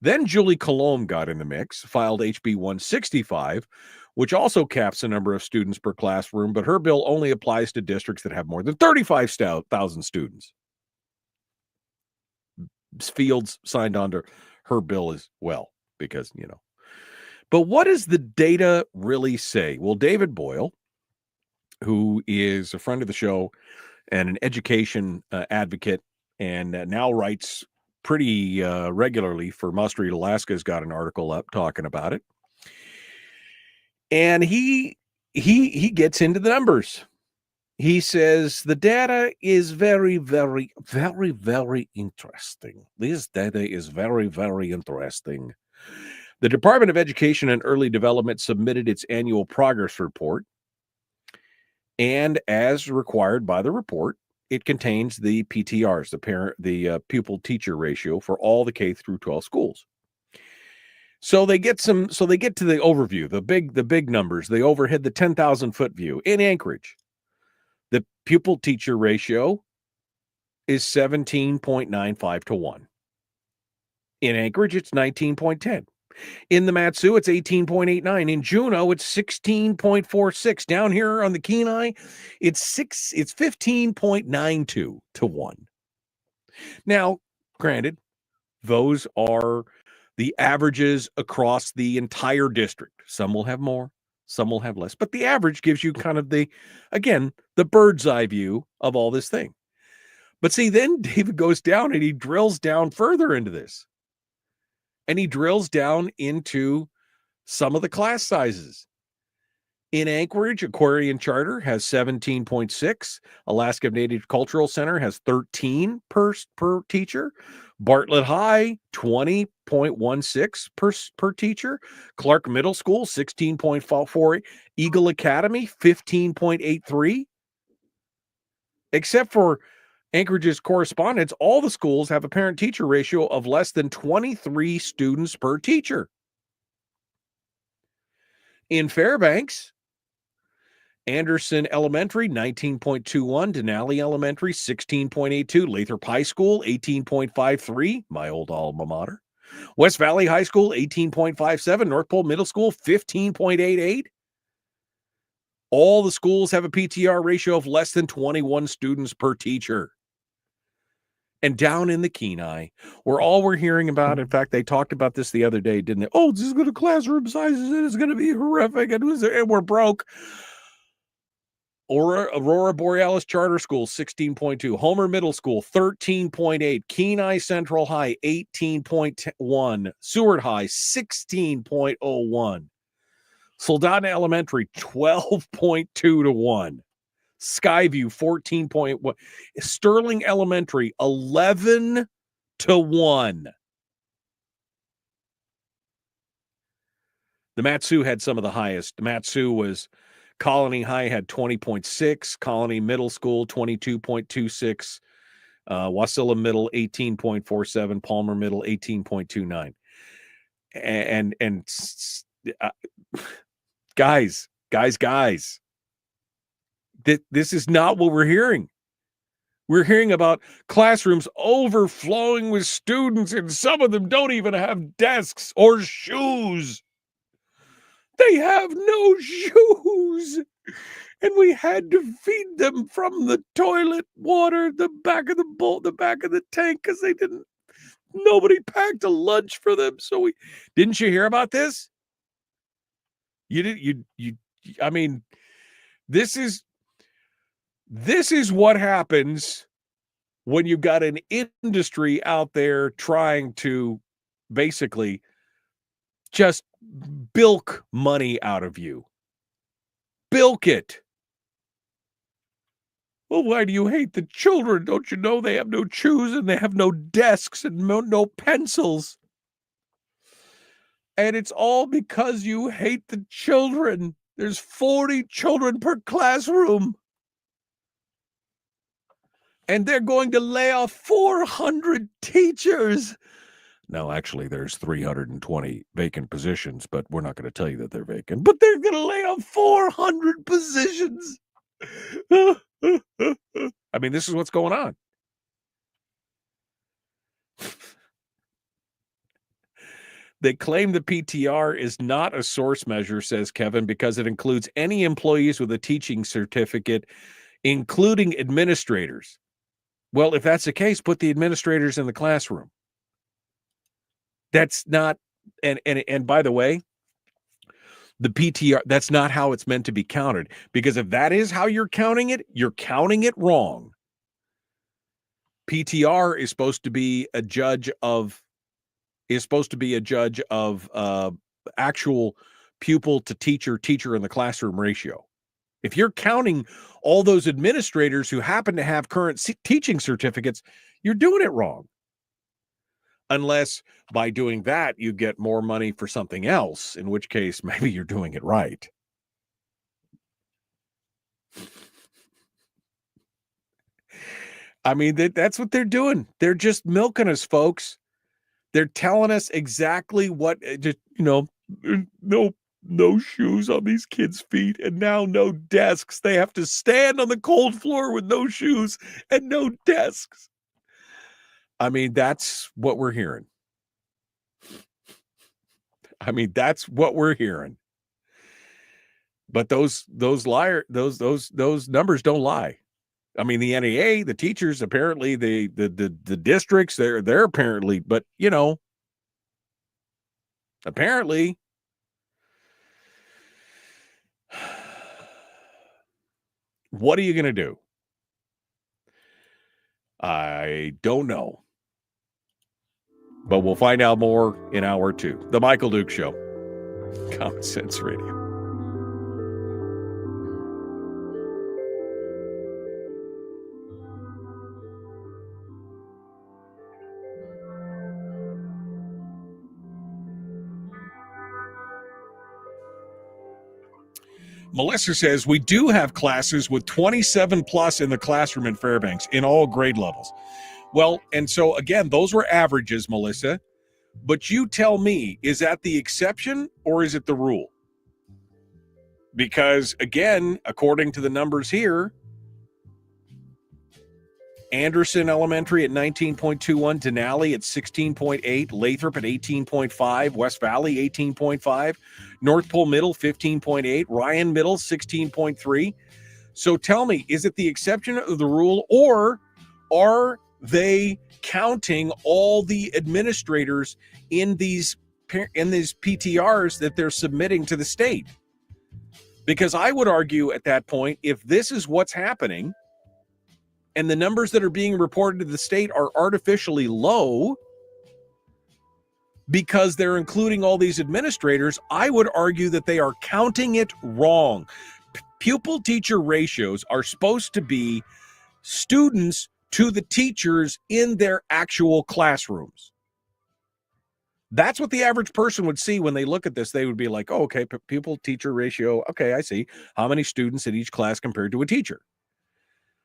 Then Julie Colomb got in the mix, filed HB 165, which also caps the number of students per classroom, but her bill only applies to districts that have more than 35,000 students. Fields signed on to her bill as well, because, But what does the data really say? Well, David Boyle, who is a friend of the show and an education advocate, and now writes pretty regularly for Must Read Alaska, has got an article up talking about it. And he gets into the numbers. He says the data is very, very, very, very interesting. This data is very, very interesting. The Department of Education and Early Development submitted its annual progress report. And as required by the report, it contains the PTRs, the pupil-teacher ratio for all the K through 12 schools. So they get to the overview, the big numbers. They overhead the 10,000-foot view in Anchorage. The pupil-teacher ratio is 17.95 to 1. In Anchorage, it's 19.10. In the Mat-Su, it's 18.89. In Juneau, it's 16.46. Down here on the Kenai, it's 15.92 to 1. Now, granted, those are the averages across the entire district. Some will have more, some will have less, but the average gives you kind of the bird's eye view of all this thing. But see, then David goes down and he drills down further into this. And he drills down into some of the class sizes. In Anchorage, Aquarian Charter has 17.6. Alaska Native Cultural Center has 13 per teacher. Bartlett High, 20.16 per teacher. Clark Middle School, 16.44. Eagle Academy, 15.83. Except for Anchorage's correspondence, all the schools have a parent-teacher ratio of less than 23 students per teacher. In Fairbanks, Anderson Elementary, 19.21. Denali Elementary, 16.82. Lathrop High School, 18.53. My old alma mater. West Valley High School, 18.57. North Pole Middle School, 15.88. All the schools have a PTR ratio of less than 21 students per teacher. And down in the Kenai, where all we're hearing about, in fact, they talked about this the other day, didn't they? Oh, this is going to classroom sizes, and it's going to be horrific, and we're broke. Aurora Borealis Charter School, 16.2. Homer Middle School, 13.8. Kenai Central High, 18.1. Seward High, 16.01. Soldotna Elementary, 12.2 to 1. Skyview, 14.1. Sterling Elementary, 11 to 1. The Mat-Su had some of the highest. The Mat-Su was Colony High had 20.6. Colony Middle School, 22.26. Wasilla Middle, 18.47. Palmer Middle, 18.29. And guys. This is not what we're hearing. We're hearing about classrooms overflowing with students, and some of them don't even have desks or shoes. They have no shoes. And we had to feed them from the toilet water, the back of the bowl, the back of the tank, because they didn't Nobody packed a lunch for them. So we didn't you hear about this? You did I mean, this is what happens when you've got an industry out there trying to basically just bilk money out of you. Bilk it. Well, why do you hate the children? Don't you know they have no shoes and they have no desks and no pencils? And it's all because you hate the children. There's 40 children per classroom. And they're going to lay off 400 teachers. No, actually, there's 320 vacant positions, but we're not going to tell you that they're vacant. But they're going to lay off 400 positions. I mean, this is what's going on. They claim the PTR is not a source measure, says Kevin, because it includes any employees with a teaching certificate, including administrators. Well, if that's the case, put the administrators in the classroom. That's not, and by the way, the PTR, that's not how it's meant to be counted. Because if that is how you're counting it wrong. PTR is supposed to be a judge of actual pupil to teacher in the classroom ratio. If you're counting all those administrators who happen to have current teaching certificates, you're doing it wrong. Unless by doing that, you get more money for something else, in which case maybe you're doing it right. I mean, that's what they're doing. They're just milking us, folks. They're telling us exactly what, just, no shoes on these kids' feet, and now no desks. They have to stand on the cold floor with no shoes and no desks. I mean, that's what we're hearing. But those numbers don't lie. I mean, the NEA, the teachers, apparently the districts, they're apparently, but apparently what are you going to do? I don't know. But we'll find out more in hour 2. The Michael Duke Show. Common Sense Radio. Melissa says, we do have classes with 27 plus in the classroom in Fairbanks in all grade levels. Well, and so again, those were averages, Melissa. But you tell me, is that the exception or is it the rule? Because again, according to the numbers here, Anderson Elementary at 19.21, Denali at 16.8, Lathrop at 18.5, West Valley 18.5, North Pole Middle 15.8, Ryan Middle 16.3. So tell me, is it the exception of the rule, or are they counting all the administrators in these PTRs that they're submitting to the state? Because I would argue at that point, if this is what's happening, and the numbers that are being reported to the state are artificially low because they're including all these administrators, I would argue that they are counting it wrong. Pupil-teacher ratios are supposed to be students to the teachers in their actual classrooms. That's what the average person would see when they look at this. They would be like, oh, okay, pupil-teacher ratio. Okay, I see. How many students in each class compared to a teacher?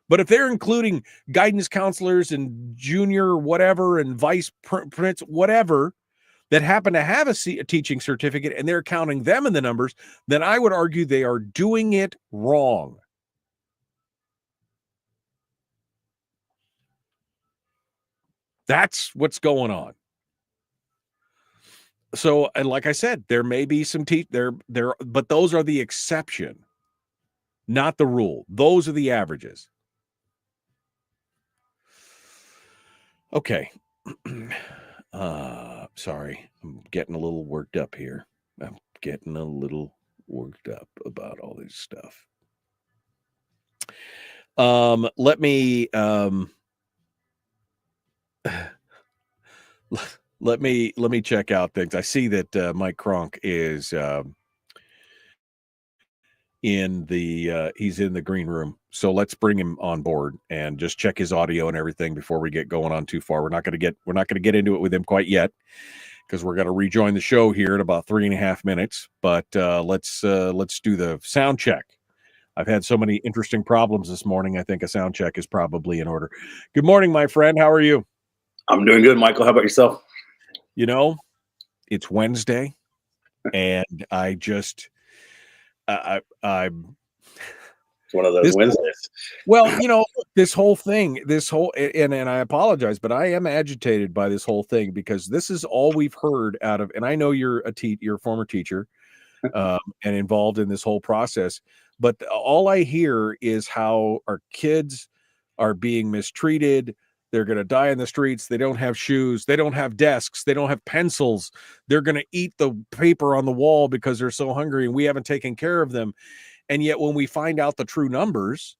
But if they're including guidance counselors and junior whatever and vice prince whatever that happen to have a teaching certificate and they're counting them in the numbers, then I would argue they are doing it wrong. That's what's going on. So, and like I said, there may be some but those are the exception, not the rule. Those are the averages. Okay. Sorry, I'm getting a little worked up here. I'm getting a little worked up about all this stuff. Let me check out things. I see that Mike Cronk is he's in the green room. So let's bring him on board and just check his audio and everything before we get going on too far. We're not going to get into it with him quite yet, because we're going to rejoin the show here in about 3.5 minutes. But let's do the sound check. I've had so many interesting problems this morning. I think a sound check is probably in order. Good morning, my friend. How are you? I'm doing good, Michael. How about yourself? You know, it's Wednesday, and I just I'm It's one of those Wednesdays. Well, you know, this whole thing, and I apologize, but I am agitated by this whole thing, because this is all we've heard out of, and I know you're you're a former teacher and involved in this whole process, but all I hear is how our kids are being mistreated. They're going to die in the streets. They don't have shoes. They don't have desks. They don't have pencils. They're going to eat the paper on the wall because they're so hungry, and we haven't taken care of them. And yet when we find out the true numbers,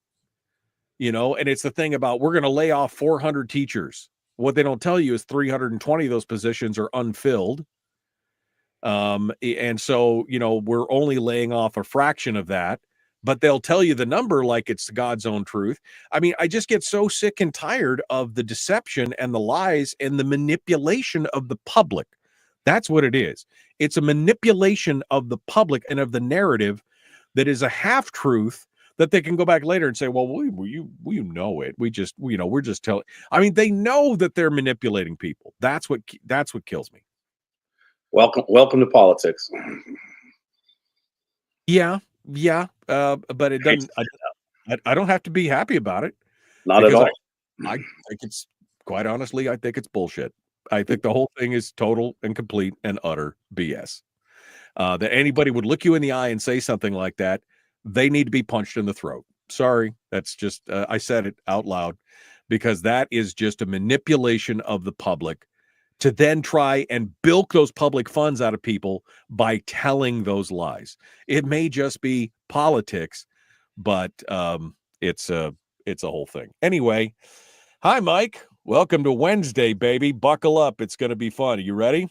you know, and it's the thing about, we're going to lay off 400 teachers. What they don't tell you is 320 of those positions are unfilled. And so, you know, we're only laying off a fraction of that, but they'll tell you the number like it's God's own truth. I mean, I just get so sick and tired of the deception and the lies and the manipulation of the public. That's what it is. It's a manipulation of the public and of the narrative that is a half truth that they can go back later and say, well, we know it. We're just telling. I mean, they know that they're manipulating people. That's what kills me. Welcome to politics. Yeah. But it doesn't. I don't have to be happy about it. Not at all. I think it's, quite honestly, I think it's bullshit. I think the whole thing is total and complete and utter BS. That anybody would look you in the eye and say something like that, they need to be punched in the throat. Sorry, that's just I said it out loud, because that is just a manipulation of the public to then try and bilk those public funds out of people by telling those lies. It may just be politics, but it's a whole thing. Anyway, hi, Mike. Welcome to Wednesday, baby. Buckle up. It's going to be fun. Are you ready?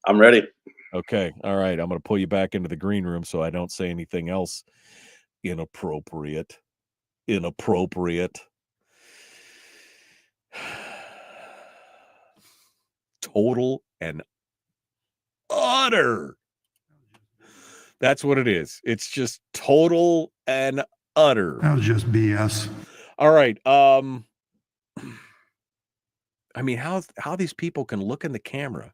I'm ready. Okay. All right. I'm going to pull you back into the green room so I don't say anything else inappropriate. Total and utter. That's what it is. It's just total and utter. That was just BS. All right. I mean, how these people can look in the camera,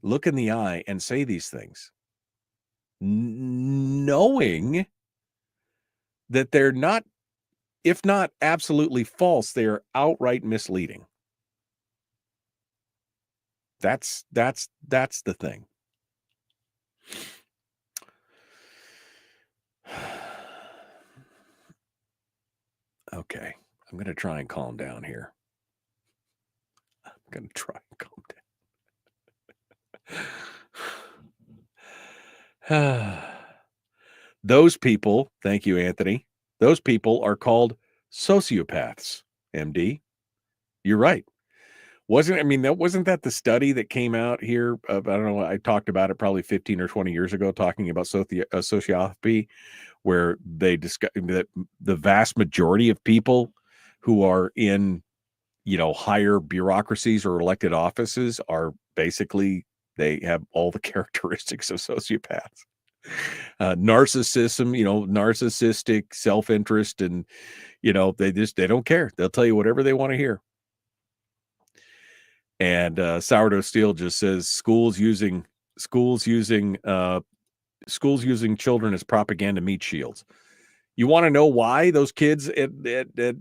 look in the eye, and say these things, knowing that they're not, if not absolutely false, they are outright misleading. That's the thing. Okay, I'm going to try and calm down here. Those people, thank you, Anthony. Those people are called sociopaths, MD. You're right. Wasn't that the study that came out here? I don't know. I talked about it probably 15 or 20 years ago, talking about sociopathy, where they discussed that the vast majority of people who are in, you know, higher bureaucracies or elected offices are basically, they have all the characteristics of sociopaths. Narcissism, you know, narcissistic self-interest, and, you know, they don't care. They'll tell you whatever they want to hear. And Sourdough Steel just says schools using children as propaganda meat shields. You want to know why those kids at the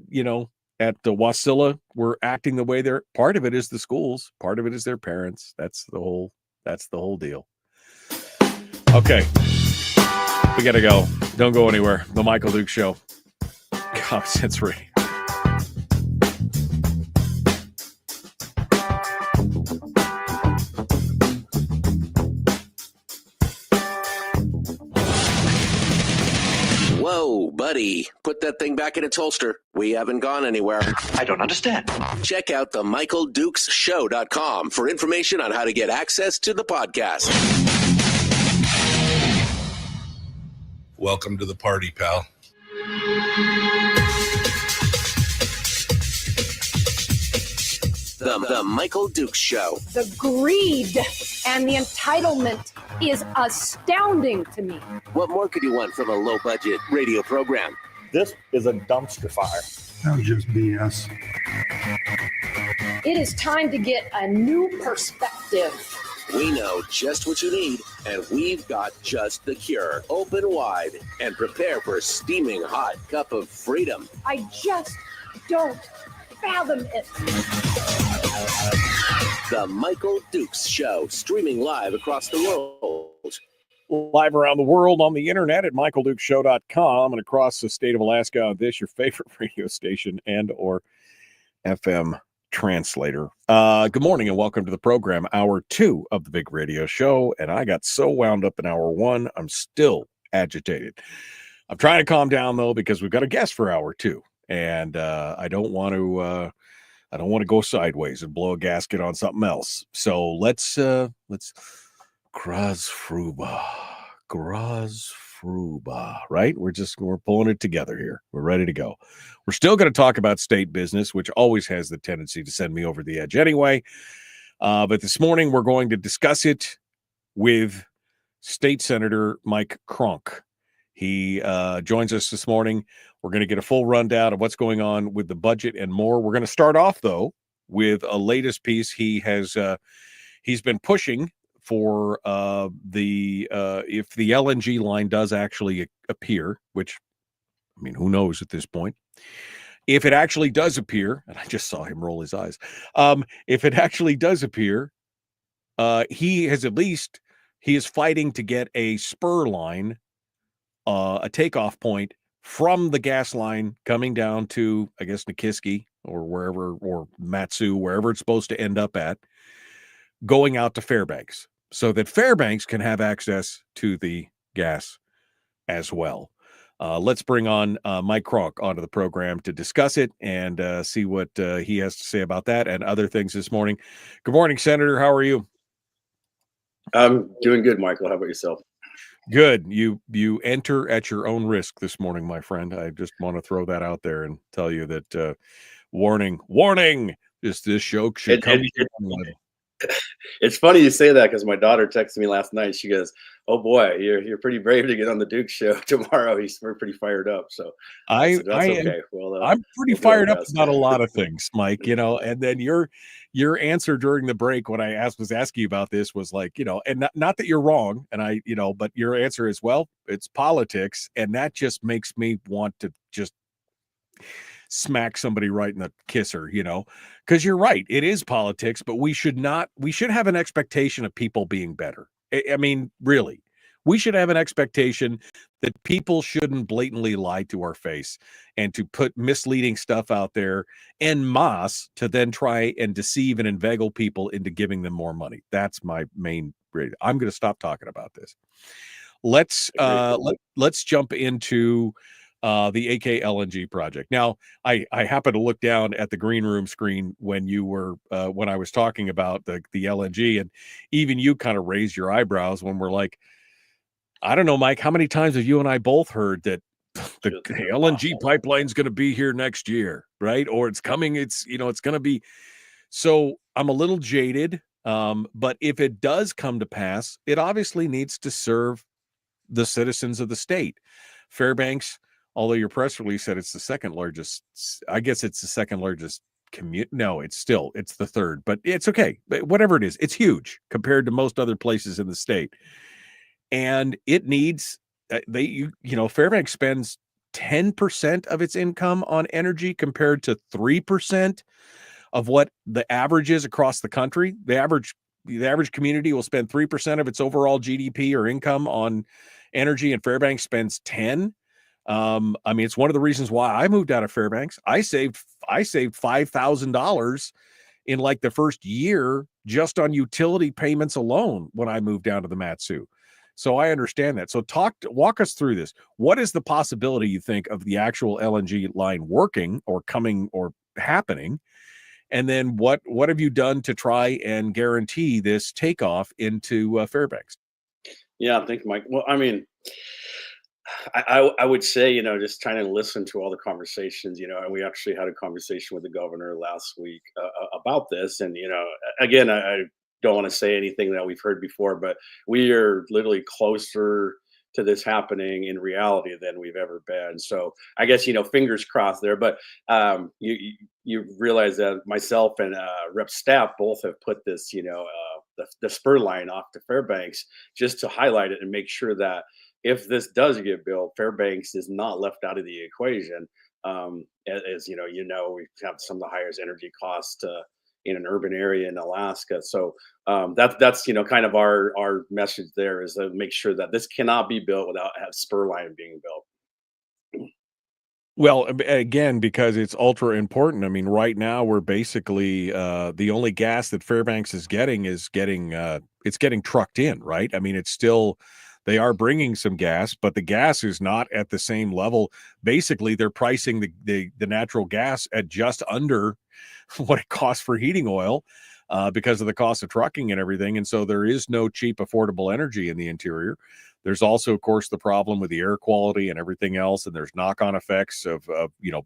Wasilla were acting the way they're? Part of it is the schools. Part of it is their parents. That's the whole deal. Okay. We got to go. Don't go anywhere. The Michael Duke Show. Common Sense Radio. Buddy, put that thing back in its holster. We haven't gone anywhere. I don't understand. Check out the MichaelDukesShow.com for information on how to get access to the podcast. Welcome to the party, pal. The Michael Dukes Show. The greed and the entitlement is astounding to me. What more could you want from a low-budget radio program? This is a dumpster fire. That's just BS. It is time to get a new perspective. We know just what you need, and we've got just the cure. Open wide and prepare for a steaming hot cup of freedom. I just don't fathom it. The Michael Dukes Show, streaming live across the world. Live around the world on the internet at michaeldukeshow.com and across the state of Alaska on this, your favorite radio station and or FM translator. Good morning and welcome to the program, hour 2 of the big radio show. And I got so wound up in hour 1, I'm still agitated. I'm trying to calm down though, because we've got a guest for hour 2. And I don't want to go sideways and blow a gasket on something else. So let's Grasfruba, right? We're pulling it together here. We're ready to go. We're still going to talk about state business, which always has the tendency to send me over the edge anyway. But this morning we're going to discuss it with State Senator Mike Cronk. He joins us this morning. We're going to get a full rundown of what's going on with the budget and more. We're going to start off, though, with a latest piece he's been pushing for if the LNG line does actually appear, which, I mean, who knows at this point. If it actually does appear, and I just saw him roll his eyes, if it actually does appear, he is fighting to get a spur line, a takeoff point from the gas line coming down to, I guess, Nikiski or wherever, or Matsu, wherever it's supposed to end up at, going out to Fairbanks so that Fairbanks can have access to the gas as well. Let's bring on Mike Cronk onto the program to discuss it and see what he has to say about that and other things this morning. Good morning, Senator. How are you? I'm doing good, Michael. How about yourself? Good. You enter at your own risk this morning, my friend. I just want to throw that out there and tell you that warning, this show should come. It's funny you say that because my daughter texted me last night. She goes, "Oh boy, you're pretty brave to get on the Duke show tomorrow." We're pretty fired up. So that's okay. Well, I'm pretty fired up about a lot of things, Mike. And then your answer during the break when I was asking you about this was like, and not that you're wrong, and but your answer is, well, it's politics, and that just makes me want to just smack somebody right in the kisser, because you're right. It is politics, but we should have an expectation of people being better. I mean, really, we should have an expectation that people shouldn't blatantly lie to our face and to put misleading stuff out there en masse to then try and deceive and inveigle people into giving them more money. That's my main. I'm going to stop talking about this. Let's jump into the AKLNG project. Now, I happened to look down at the green room screen when you were when I was talking about the LNG, and even you kind of raised your eyebrows when we're like, I don't know, Mike, how many times have you and I both heard that the LNG pipeline's going to be here next year, right? Or it's coming, it's going to be. So I'm a little jaded, but if it does come to pass, it obviously needs to serve the citizens of the state. Fairbanks, although your press release said it's the second largest, I guess it's the second largest commute. No, it's the third, but it's okay. But whatever it is, it's huge compared to most other places in the state. And it needs, Fairbanks spends 10% of its income on energy compared to 3% of what the average is across the country. The average community will spend 3% of its overall GDP or income on energy, and Fairbanks spends 10%. I mean, it's one of the reasons why I moved out of Fairbanks. I saved $5,000 in like the first year just on utility payments alone when I moved down to the Matsu. So I understand that. So walk us through this. What is the possibility, you think, of the actual LNG line working or coming or happening? And then what have you done to try and guarantee this takeoff into Fairbanks? Yeah, thank you, Mike. Well, I mean, I would say, just trying to listen to all the conversations, and we actually had a conversation with the governor last week about this. And, again, I don't want to say anything that we've heard before, but we are literally closer to this happening in reality than we've ever been. So I guess, fingers crossed there. But you realize that myself and Rep Stapp both have put this, the spur line off to Fairbanks just to highlight it and make sure that if this does get built, Fairbanks is not left out of the equation. As we have some of the highest energy costs in an urban area in Alaska. So that's kind of our message there is to make sure that this cannot be built without a spur line being built. Well, again, because it's ultra important. I mean, right now we're basically the only gas that Fairbanks is getting it's getting trucked in, right? I mean, it's still. They are bringing some gas, but the gas is not at the same level. Basically, they're pricing the natural gas at just under what it costs for heating oil because of the cost of trucking and everything. And so there is no cheap, affordable energy in the interior. There's also, of course, the problem with the air quality and everything else. And there's knock-on effects of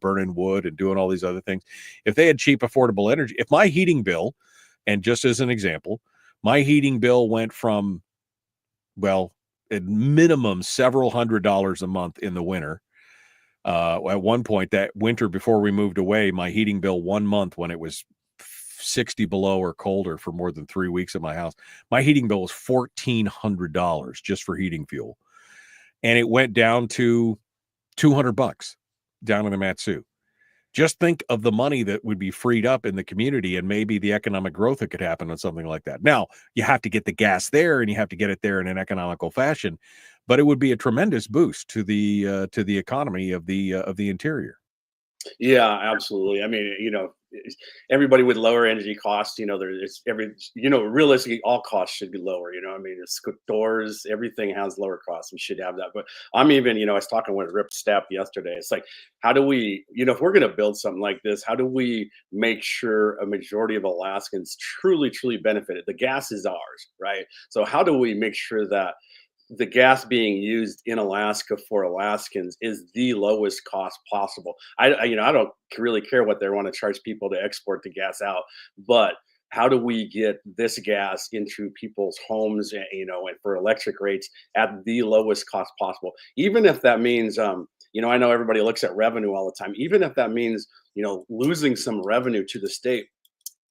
burning wood and doing all these other things. If they had cheap, affordable energy, if my heating bill, and just as an example, my heating bill went from, well, at minimum several $100s a month in the winter. At one point that winter before we moved away, my heating bill 1 month when it was 60 below or colder for more than 3 weeks at my house, my heating bill was $1,400 just for heating fuel. And it went down to $200 down in the Matsu. Just think of the money that would be freed up in the community and maybe the economic growth that could happen on something like that. Now, you have to get the gas there and you have to get it there in an economical fashion, but it would be a tremendous boost to the economy of the interior. Yeah, absolutely. I mean, everybody with lower energy costs, realistically, all costs should be lower. I mean, it's doors, everything has lower costs. We should have that. But I'm even, I was talking with Rip Stapp yesterday. It's like, how do we, if we're going to build something like this, how do we make sure a majority of Alaskans truly, truly benefit it? The gas is ours, right? So how do we make sure that the gas being used in Alaska for Alaskans is the lowest cost possible? I don't really care what they want to charge people to export the gas out, but how do we get this gas into people's homes and, and for electric rates at the lowest cost possible? Even if that means, I know everybody looks at revenue all the time. Even if that means, losing some revenue to the state,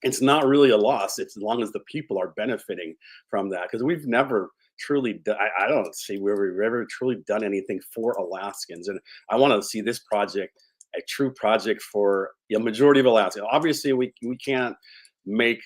it's not really a loss. It's as long as the people are benefiting from that, because we've never truly I don't see where we've ever truly done anything for Alaskans. And I want to see this project a true project for a majority of Alaska. Obviously, we can't make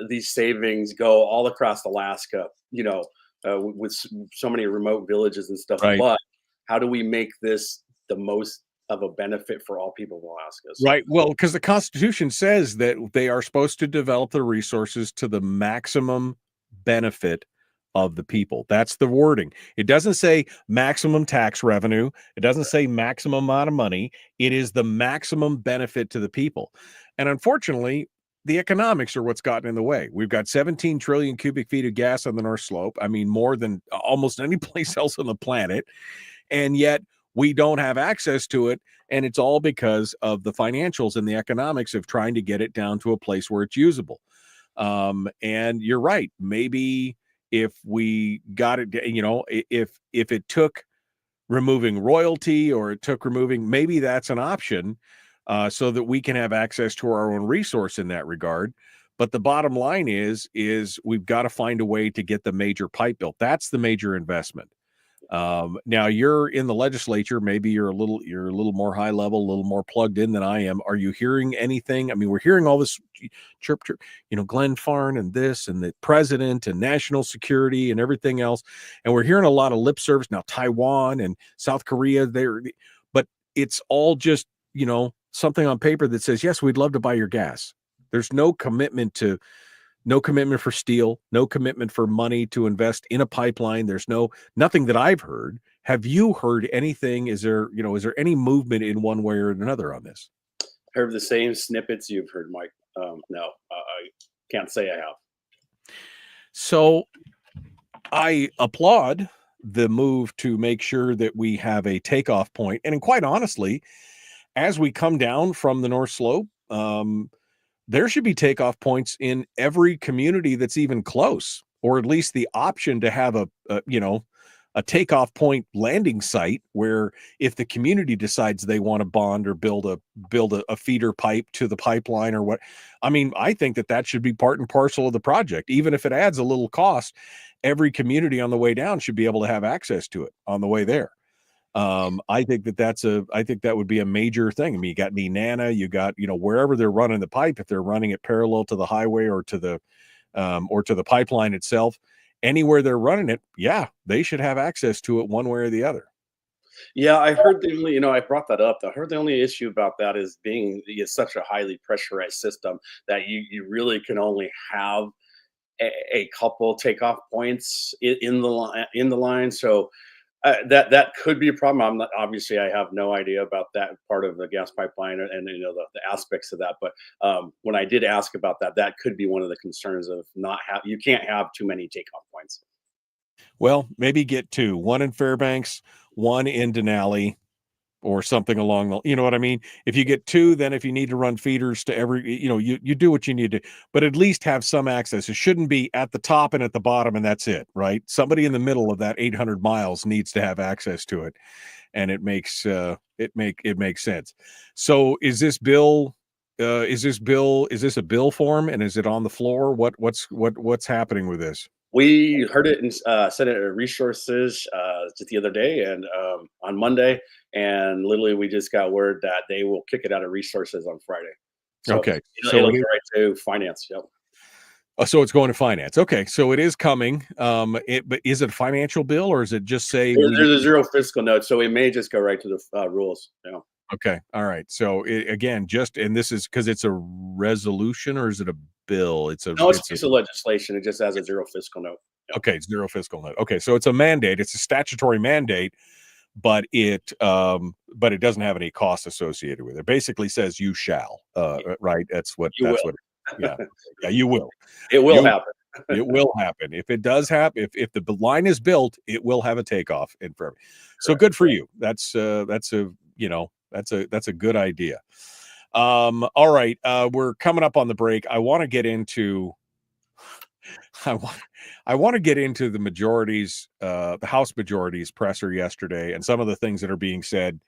these savings go all across Alaska, with so many remote villages and stuff. Right. But how do we make this the most of a benefit for all people of Alaska? So, right. Well, because the Constitution says that they are supposed to develop the resources to the maximum benefit of the people. That's the wording. It doesn't say maximum tax revenue. It doesn't say maximum amount of money. It is the maximum benefit to the people. And unfortunately, the economics are what's gotten in the way. We've got 17 trillion cubic feet of gas on the North Slope. I mean, more than almost any place else on the planet. And yet we don't have access to it. And it's all because of the financials and the economics of trying to get it down to a place where it's usable. And you're right. Maybe if we got it, if it took removing royalty or it took removing, maybe that's an option so that we can have access to our own resource in that regard. But the bottom line is we've got to find a way to get the major pipe built. That's the major investment. Now you're in the legislature. Maybe you're a little more high level, a little more plugged in than I am. Are you hearing anything? I mean, we're hearing all this chirp, Glenn Farn and this and the president and national security and everything else. And we're hearing a lot of lip service now, Taiwan and South Korea there, but it's all just, something on paper that says, yes, we'd love to buy your gas. There's no commitment to no commitment for steel, no commitment for money to invest in a pipeline. There's nothing that I've heard. Have you heard anything? Is there any movement in one way or another on this? Heard the same snippets you've heard, Mike. No, I can't say I have. So I applaud the move to make sure that we have a takeoff point. And quite honestly, as we come down from the North Slope, there should be takeoff points in every community that's even close, or at least the option to have a takeoff point landing site where if the community decides they want to bond or build a feeder pipe to the pipeline or what, I mean, I think that should be part and parcel of the project. Even if it adds a little cost, every community on the way down should be able to have access to it on the way there. I think that would be a major thing. I mean, you got Nenana, you got, wherever they're running the pipe, if they're running it parallel to the highway or to the pipeline itself, anywhere they're running it, yeah, they should have access to it one way or the other. Yeah, I heard the only, I brought that up. I heard the only issue about that is it's such a highly pressurized system that you really can only have a couple takeoff points in the line. So that could be a problem. I'm not, obviously I have no idea about that part of the gas pipeline and the aspects of that. But when I did ask about that could be one of the concerns of you can't have too many takeoff points. Well, maybe get two, one in Fairbanks, one in Denali, or something along the, you know what I mean? If you get two, then if you need to run feeders to every, you do what you need to, but at least have some access. It shouldn't be at the top and at the bottom and that's it, right? Somebody in the middle of that 800 miles needs to have access to it. And it makes sense. So is this a bill form and is it on the floor? What's happening with this? We heard it in Senator Resources just the other day and on Monday, and literally we just got word that they will kick it out of Resources on Friday. So okay, so it'll go right to Finance. Yep. So it's going to Finance. Okay, so it is coming. But is it a financial bill or is it just say there's a zero fiscal note, so it may just go right to the rules. Yeah. Okay. All right. So and this is because it's a resolution or is it a bill? It's a piece of legislation. It just has a zero fiscal note. Yeah. Okay. Zero fiscal note. Okay. So it's a mandate. It's a statutory mandate, but it doesn't have any cost associated with it. It basically says you shall, right? Yeah, you will. It will happen. It will happen. If it does happen, if the line is built, it will have a takeoff in forever. So good for you. That's a good idea. All right. We're coming up on the break. I want to get into the majorities, the House majorities presser yesterday and some of the things that are being said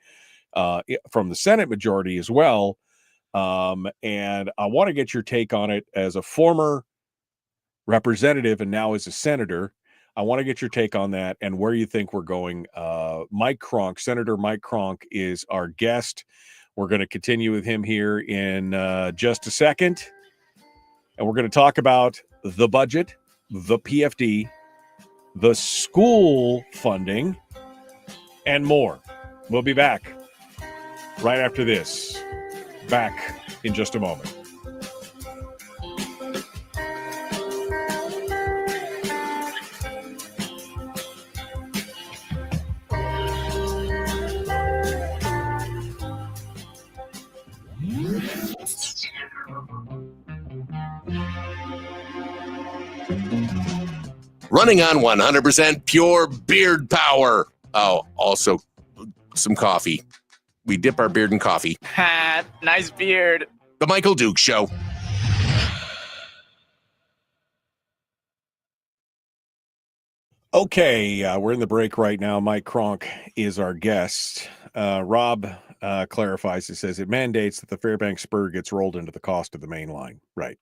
from the Senate majority as well. And I want to get your take on it as a former representative and now as a senator. I want to get your take on that and where you think we're going. Mike Cronk, Senator Mike Cronk is our guest. We're going to continue with him here in just a second. And we're going to talk about the budget, the PFD, the school funding, and more. We'll be back right after this. Back in just a moment. Running on 100% pure beard power. Oh, also some coffee. We dip our beard in coffee. Ha, nice beard. The Michael Duke Show. Okay, we're in the break right now. Mike Cronk is our guest. Rob clarifies. It says it mandates that the Fairbanks spur gets rolled into the cost of the main line. Right.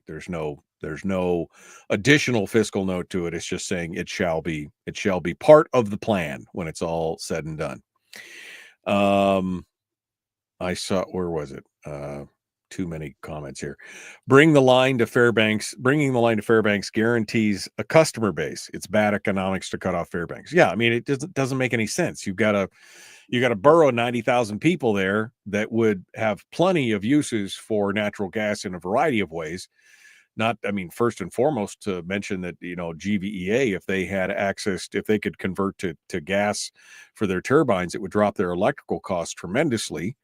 There's no additional fiscal note to it. It's just saying it shall be part of the plan when it's all said and done. I saw, where was it? Too many comments here. Bringing the line to Fairbanks guarantees a customer base. It's bad economics to cut off Fairbanks. Yeah, I mean, it doesn't make any sense. You got a borough of 90,000 people there that would have plenty of uses for natural gas in a variety of ways. First and foremost, to mention that, GVEA, if they had access, if they could convert to gas for their turbines, it would drop their electrical costs tremendously.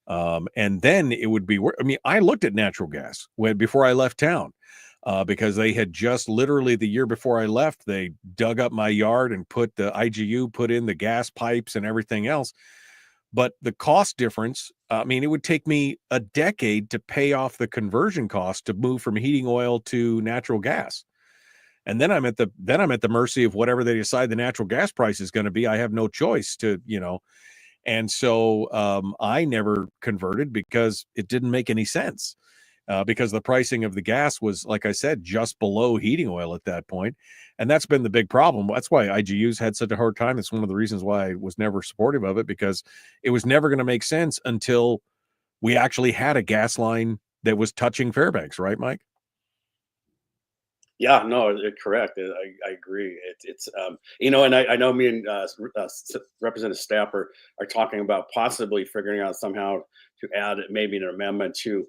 And then it would be, I looked at natural gas before I left town, because they had just literally the year before I left, they dug up my yard and put the IGU, put in the gas pipes and everything else. But the cost difference, it would take me a decade to pay off the conversion cost to move from heating oil to natural gas. And then I'm at the mercy of whatever they decide the natural gas price is going to be. I have no choice to, and so I never converted because it didn't make any sense, because the pricing of the gas was, like I said, just below heating oil at that point. And that's been the big problem. That's why IGUs had such a hard time. It's one of the reasons why I was never supportive of it, because it was never going to make sense until we actually had a gas line that was touching Fairbanks, right, Mike? Yeah, no, correct. I agree. It's and I know me and Representative Stapp are talking about possibly figuring out somehow to add maybe an amendment to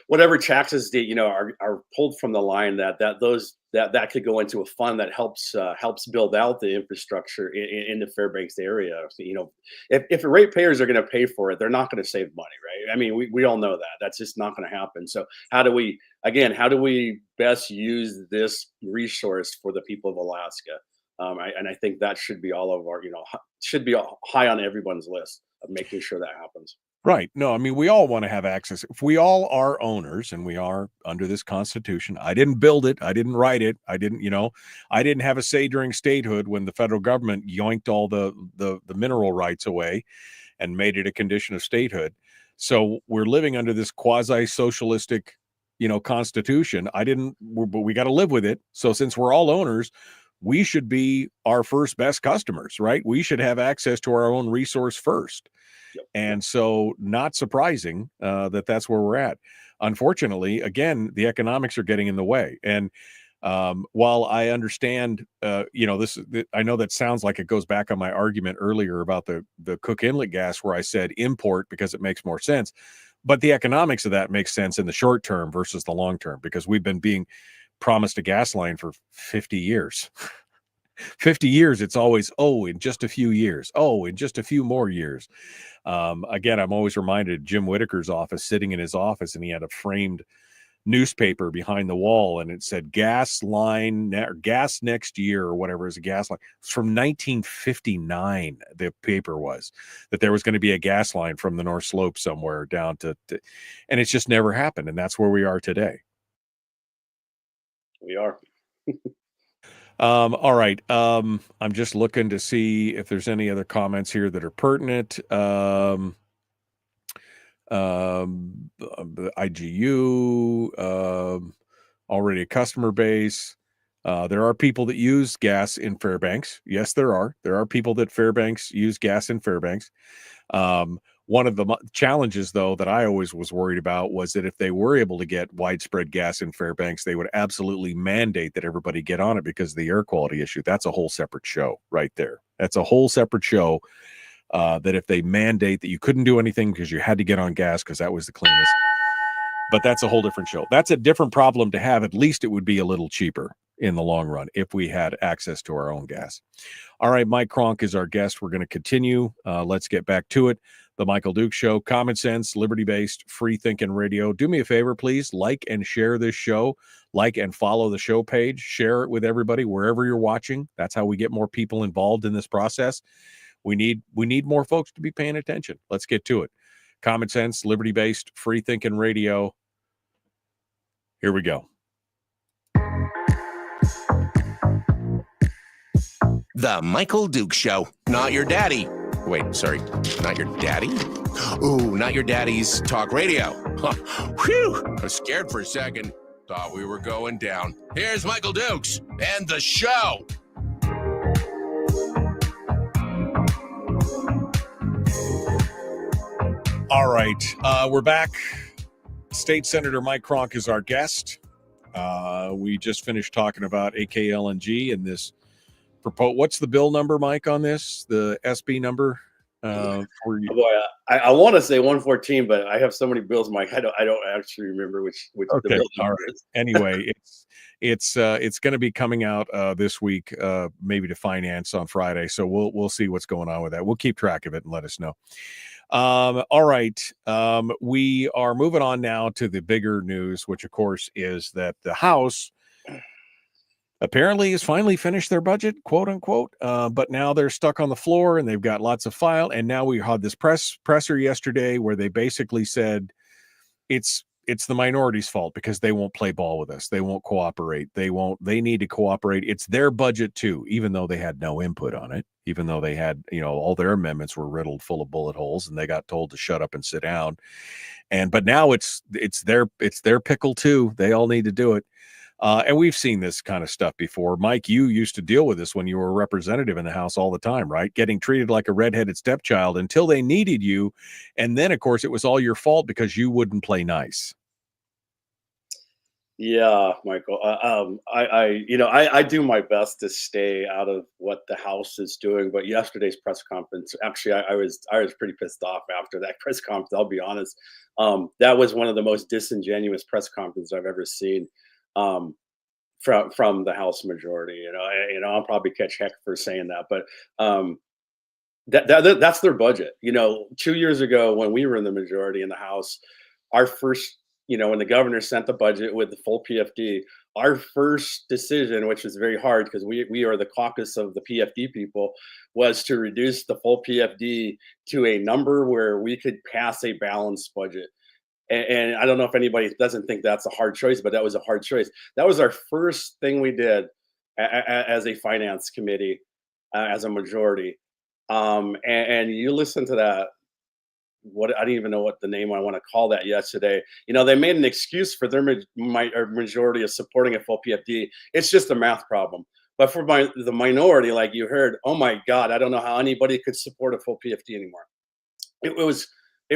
whatever taxes that are pulled from the line, that could go into a fund that helps build out the infrastructure in the Fairbanks area. So, if ratepayers are going to pay for it, they're not going to save money, right? We all know that. That's just not going to happen. So how do we best use this resource for the people of Alaska? And I think that should be all of our, should be high on everyone's list of making sure that happens. Right. No, we all want to have access. If we all are owners, and we are under this Constitution, I didn't build it. I didn't write it. I didn't have a say during statehood when the federal government yoinked all the mineral rights away and made it a condition of statehood. So we're living under this quasi-socialistic, Constitution. But we got to live with it. So since we're all owners, we should be our first best customers, right? We should have access to our own resource first. And so, not surprising that's where we're at. Unfortunately, again, the economics are getting in the way. And while I understand, I know that sounds like it goes back on my argument earlier about the Cook Inlet gas, where I said import because it makes more sense. But the economics of that makes sense in the short term versus the long term, because we've been being promised a gas line for 50 years. 50 years, it's always, in just a few years. In just a few more years. Again, I'm always reminded of Jim Whitaker's office, sitting in his office, and he had a framed newspaper behind the wall, and it said gas next year, or whatever is a gas line. It's from 1959. The paper was that there was going to be a gas line from the North Slope somewhere down to and it's just never happened. And that's where we are today. We are. All right. I'm just looking to see if there's any other comments here that are pertinent. The IGU, already a customer base. There are people that use gas in Fairbanks. Yes, there are. There are people that Fairbanks use gas in Fairbanks. One of the challenges, though, that I always was worried about was that if they were able to get widespread gas in Fairbanks, they would absolutely mandate that everybody get on it because of the air quality issue. That's a whole separate show right there. That's a whole separate show, that if they mandate that you couldn't do anything because you had to get on gas because that was the cleanest. But that's a whole different show. That's a different problem to have. At least it would be a little cheaper in the long run if we had access to our own gas. All right, Mike Cronk is our guest. We're going to continue. Let's get back to it. The Michael Dukes Show, common sense, liberty-based, free-thinking radio. Do me a favor, please. Like and share this show. Like and follow the show page. Share it with everybody wherever you're watching. That's how we get more people involved in this process. We need more folks to be paying attention. Let's get to it. Common sense, liberty-based, free-thinking radio. Here we go. The Michael Dukes Show. Not your daddy. Wait, sorry. Not your daddy? Ooh, not your daddy's talk radio. Whew. I was scared for a second. Thought we were going down. Here's Michael Dukes and the show. All right. We're back. State Senator Mike Cronk is our guest. We just finished talking about AKLNG and this proposal. What's the bill number, Mike, on this? The SB number? For you. Boy, I want to say 114, but I have so many bills, Mike. I don't actually remember which the Okay, bill all number right. is. Anyway, it's going to be coming out this week, maybe to finance on Friday. So we'll see what's going on with that. We'll keep track of it and let us know. All right. We are moving on now to the bigger news, which of course is that the House apparently has finally finished their budget, quote unquote. But now they're stuck on the floor and they've got lots of file. And now we had this presser yesterday where they basically said it's the minority's fault because they won't play ball with us. They won't cooperate. They need to cooperate. It's their budget too, even though they had no input on it, even though they had, all their amendments were riddled full of bullet holes and they got told to shut up and sit down. But now it's their pickle too. They all need to do it. And we've seen this kind of stuff before. Mike, you used to deal with this when you were a representative in the House all the time, right? Getting treated like a redheaded stepchild until they needed you. And then, of course, it was all your fault because you wouldn't play nice. Yeah, Michael. I do my best to stay out of what the House is doing. But yesterday's press conference, actually, I was pretty pissed off after that press conference. I'll be honest. That was one of the most disingenuous press conferences I've ever seen. From the House majority, I'll probably catch heck for saying that, but that's their budget. 2 years ago when we were in the majority in the House, our first, when the governor sent the budget with the full PFD, our first decision, which was very hard because we are the caucus of the PFD people, was to reduce the full PFD to a number where we could pass a balanced budget. And I don't know if anybody doesn't think that's a hard choice, but that was a hard choice. That was our first thing we did as a finance committee, as a majority. And you listen to that. I don't even know what the name I want to call that yesterday. They made an excuse for their majority of supporting a full PFD. It's just a math problem. But for the minority, like you heard, oh my God, I don't know how anybody could support a full PFD anymore. It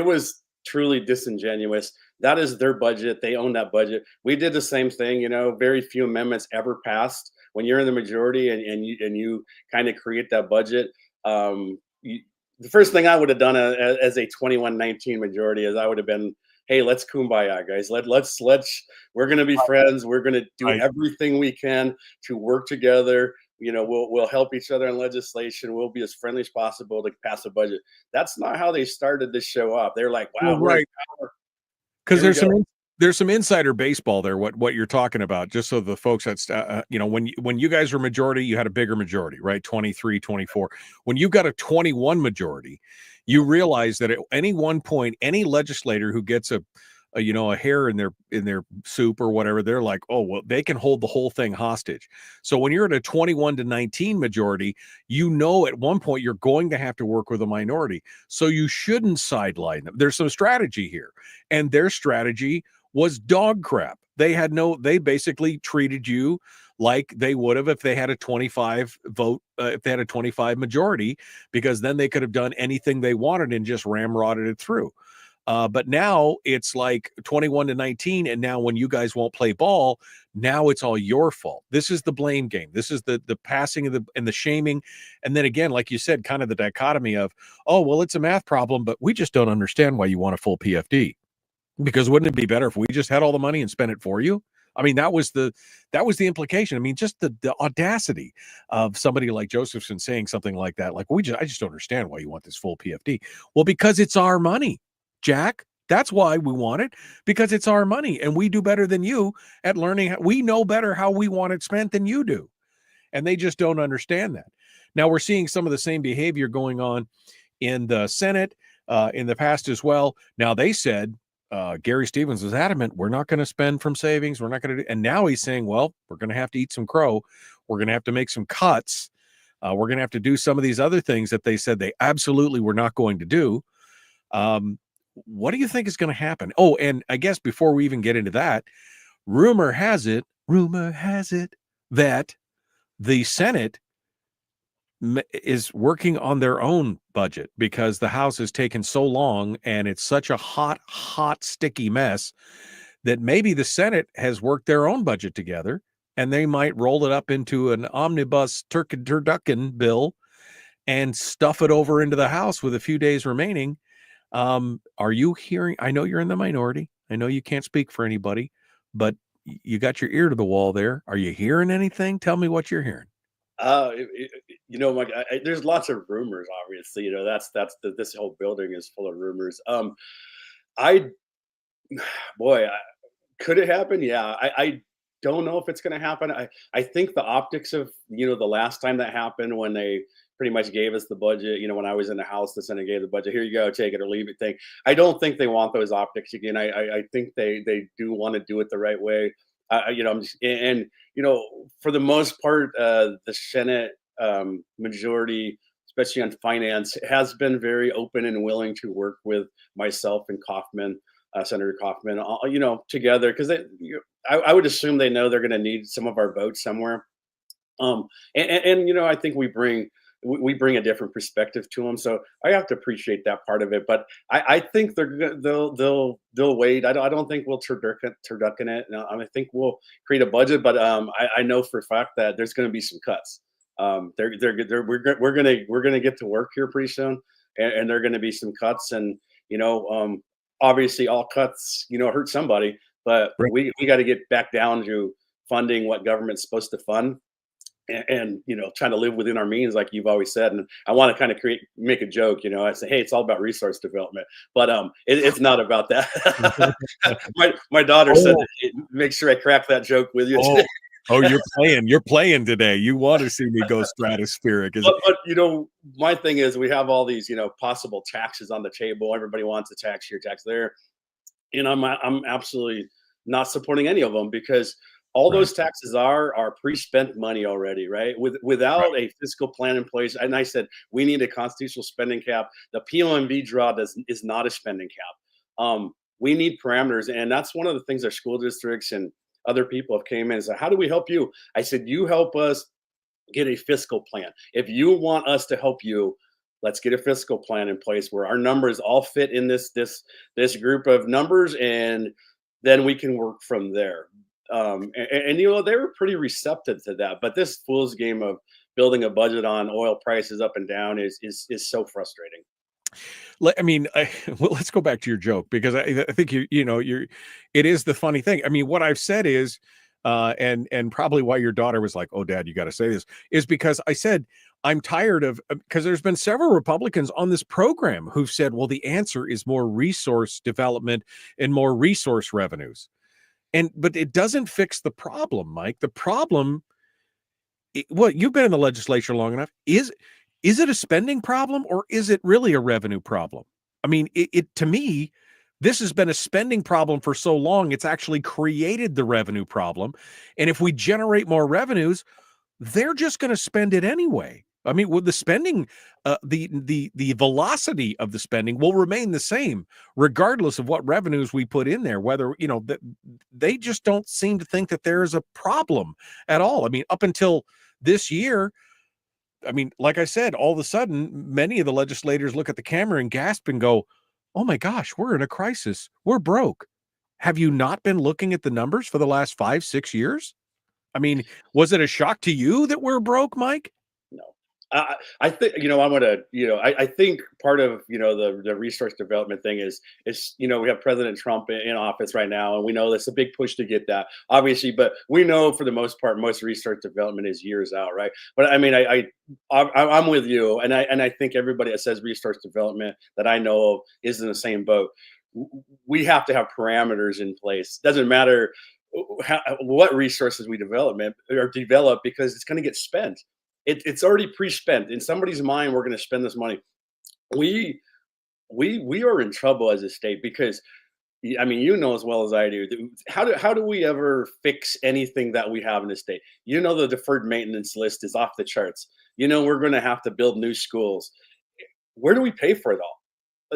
was truly disingenuous. That is their budget. They own that budget. We did the same thing. Very few amendments ever passed. When you're in the majority and you kind of create that budget, the first thing I would have done as a 21-19 majority is I would have been, hey, let's kumbaya, guys. Let's we're going to be friends. We're going to do everything we can to work together. We'll help each other in legislation. We'll be as friendly as possible to pass a budget. That's not how they started this show up. They're like, wow, right. Because there's some insider baseball there. What you're talking about, just so the folks that's when you guys were majority, you had a bigger majority, right? 23, 24. When you got a 21 majority, you realize that at any one point, any legislator who gets a hair in their soup or whatever, they're like, oh, well, they can hold the whole thing hostage. So when you're at a 21-19 majority, at one point you're going to have to work with a minority. So you shouldn't sideline them. There's some strategy here. And their strategy was dog crap. They basically treated you like they would have if they had a 25 vote, if they had a 25 majority, because then they could have done anything they wanted and just ramrodded it through. But now it's like 21-19. And now when you guys won't play ball, now it's all your fault. This is the blame game. This is the passing of and the shaming. And then again, like you said, kind of the dichotomy of, oh, well, it's a math problem, but we just don't understand why you want a full PFD. Because wouldn't it be better if we just had all the money and spent it for you? I mean, that was the implication. I mean, just the audacity of somebody like Josephson saying something like that. Like, I just don't understand why you want this full PFD. Well, because it's our money, Jack. That's why we want it, because it's our money and we do better than you at learning. We know better how we want it spent than you do. And they just don't understand that. Now we're seeing some of the same behavior going on in the Senate in the past as well. Now they said, Gary Stevens was adamant, we're not going to spend from savings. We're not going to do. And now he's saying, well, we're going to have to eat some crow. We're going to have to make some cuts. We're going to have to do some of these other things that they said they absolutely were not going to do. What do you think is going to happen? Oh, and I guess before we even get into that, rumor has it that the Senate is working on their own budget because the House has taken so long and it's such a hot, sticky mess that maybe the Senate has worked their own budget together and they might roll it up into an omnibus turducken bill and stuff it over into the House with a few days remaining. Are you hearing? I know you're in the minority. I know you can't speak for anybody, but you got your ear to the wall there. Are you hearing anything? Tell me what you're hearing. Mike, there's lots of rumors. Obviously, this whole building is full of rumors. I, boy, could it happen? Yeah, I don't know if it's going to happen. I think the optics of the last time that happened, when they pretty much gave us the budget. When I was in the House, the Senate gave the budget. Here you go, take it or leave it thing. I don't think they want those optics again. I think they do want to do it the right way. For the most part, the Senate majority, especially on finance, has been very open and willing to work with myself and Kaufman, Senator Kaufman, together, because I would assume they know they're going to need some of our votes somewhere. I think we bring a different perspective to them, so I have to appreciate that part of it. But I think they'll wait. I don't think we'll turducken it. No, I think we'll create a budget, but I know for a fact that there's going to be some cuts. We're gonna get to work here pretty soon, and there are going to be some cuts, and obviously all cuts hurt somebody, but Right. we got to get back down to funding what government's supposed to fund. And trying to live within our means, like you've always said. And I want to kind of make a joke. I say, hey, it's all about resource development, but it's not about that. my daughter said, make sure I crack that joke with you today. You're playing today. You want to see me go stratospheric. But my thing is, we have all these possible taxes on the table. Everybody wants a tax here, tax there, and I'm absolutely not supporting any of them, because all those taxes are pre-spent money already, right? Without a fiscal plan in place. And I said, we need a constitutional spending cap. The POMV draw is not a spending cap. We need parameters. And that's one of the things our school districts and other people have came in and said, how do we help you? I said, you help us get a fiscal plan. If you want us to help you, let's get a fiscal plan in place where our numbers all fit in this group of numbers, and then we can work from there. They were pretty receptive to that. But this fool's game of building a budget on oil prices up and down is so frustrating. Let's go back to your joke, because I think it is the funny thing. I mean, what I've said is, and probably why your daughter was like, "Oh, Dad, you got to say this," is because I said I'm tired of, because there's been several Republicans on this program who've said, well, the answer is more resource development and more resource revenues. But it doesn't fix the problem, Mike. The problem, you've been in the legislature long enough. Is it a spending problem, or is it really a revenue problem? I mean, to me, this has been a spending problem for so long, it's actually created the revenue problem. And if we generate more revenues, they're just going to spend it anyway. I mean, with the spending, the velocity of the spending will remain the same, regardless of what revenues we put in there. Whether they just don't seem to think that there is a problem at all. I mean, up until this year, I mean, like I said, all of a sudden, many of the legislators look at the camera and gasp and go, "Oh my gosh, we're in a crisis. We're broke." Have you not been looking at the numbers for the last 5-6 years? I mean, was it a shock to you that we're broke, Mike? No. I think I think part of the resource development thing is we have President Trump in office right now, and we know that's a big push to get that, obviously. But we know for the most part, most research development is years out, right? But I mean, I'm with you, and I think everybody that says resource development that I know of is in the same boat. We have to have parameters in place. Doesn't matter what resources we develop, because it's going to get spent. It's already pre-spent in somebody's mind. We're going to spend this money. We are in trouble as a state, because I mean, as well as I do, how do we ever fix anything that we have in the state? The deferred maintenance list is off the charts. We're going to have to build new schools. Where do we pay for it all?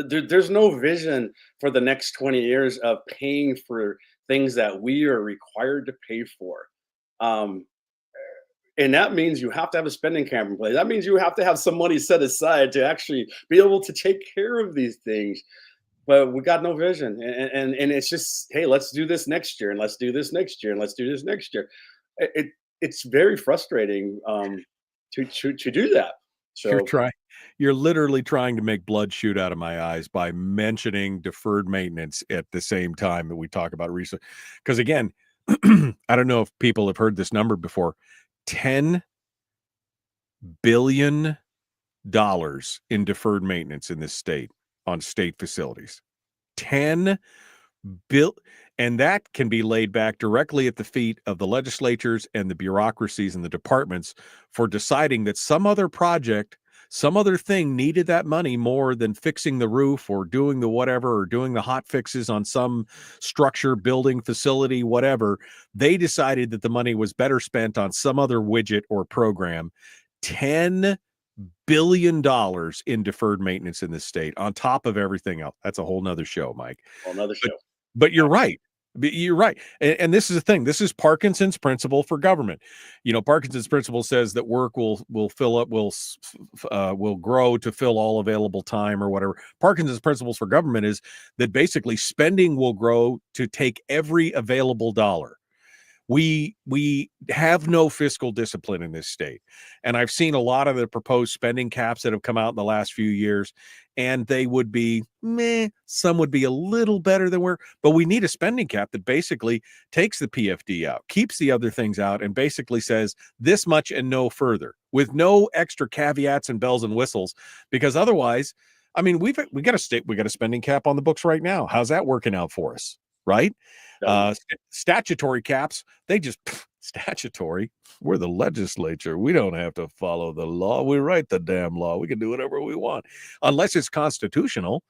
There's no vision for the next 20 years of paying for things that we are required to pay for. And that means you have to have a spending cap in place. That means you have to have some money set aside to actually be able to take care of these things. But we got no vision. And it's just, hey, let's do this next year, and let's do this next year, and let's do this next year. It's very frustrating to do that. So You're literally trying to make blood shoot out of my eyes by mentioning deferred maintenance at the same time that we talk about research. Because again, I don't know if people have heard this number before. $10 billion in deferred maintenance in this state on state facilities. 10 bill, and that can be laid back directly at the feet of the legislatures and the bureaucracies and the departments for deciding that some other project, some other thing needed that money more than fixing the roof or doing the whatever or doing the hot fixes on some structure, building, facility, whatever. They decided that the money was better spent on some other widget or program. $10 billion in deferred maintenance in this state on top of everything else. That's a whole nother show, Mike. Another show. But you're right. You're right. And this is the thing. This is Parkinson's principle for government. You know, Parkinson's principle says that work will fill up, will grow to fill all available time or whatever. Parkinson's principles for government is that basically spending will grow to take every available dollar. We have no fiscal discipline in this state. And I've seen a lot of the proposed spending caps that have come out in the last few years, and they would be meh. Some would be a little better than but we need a spending cap that basically takes the PFD out, keeps the other things out, and basically says this much and no further, with no extra caveats and bells and whistles, because otherwise, I mean, we got a spending cap on the books right now. How's that working out for us? Right? Statutory caps, they just statutory. We're the legislature. We don't have to follow the law. We write the damn law. We can do whatever we want, unless it's constitutional.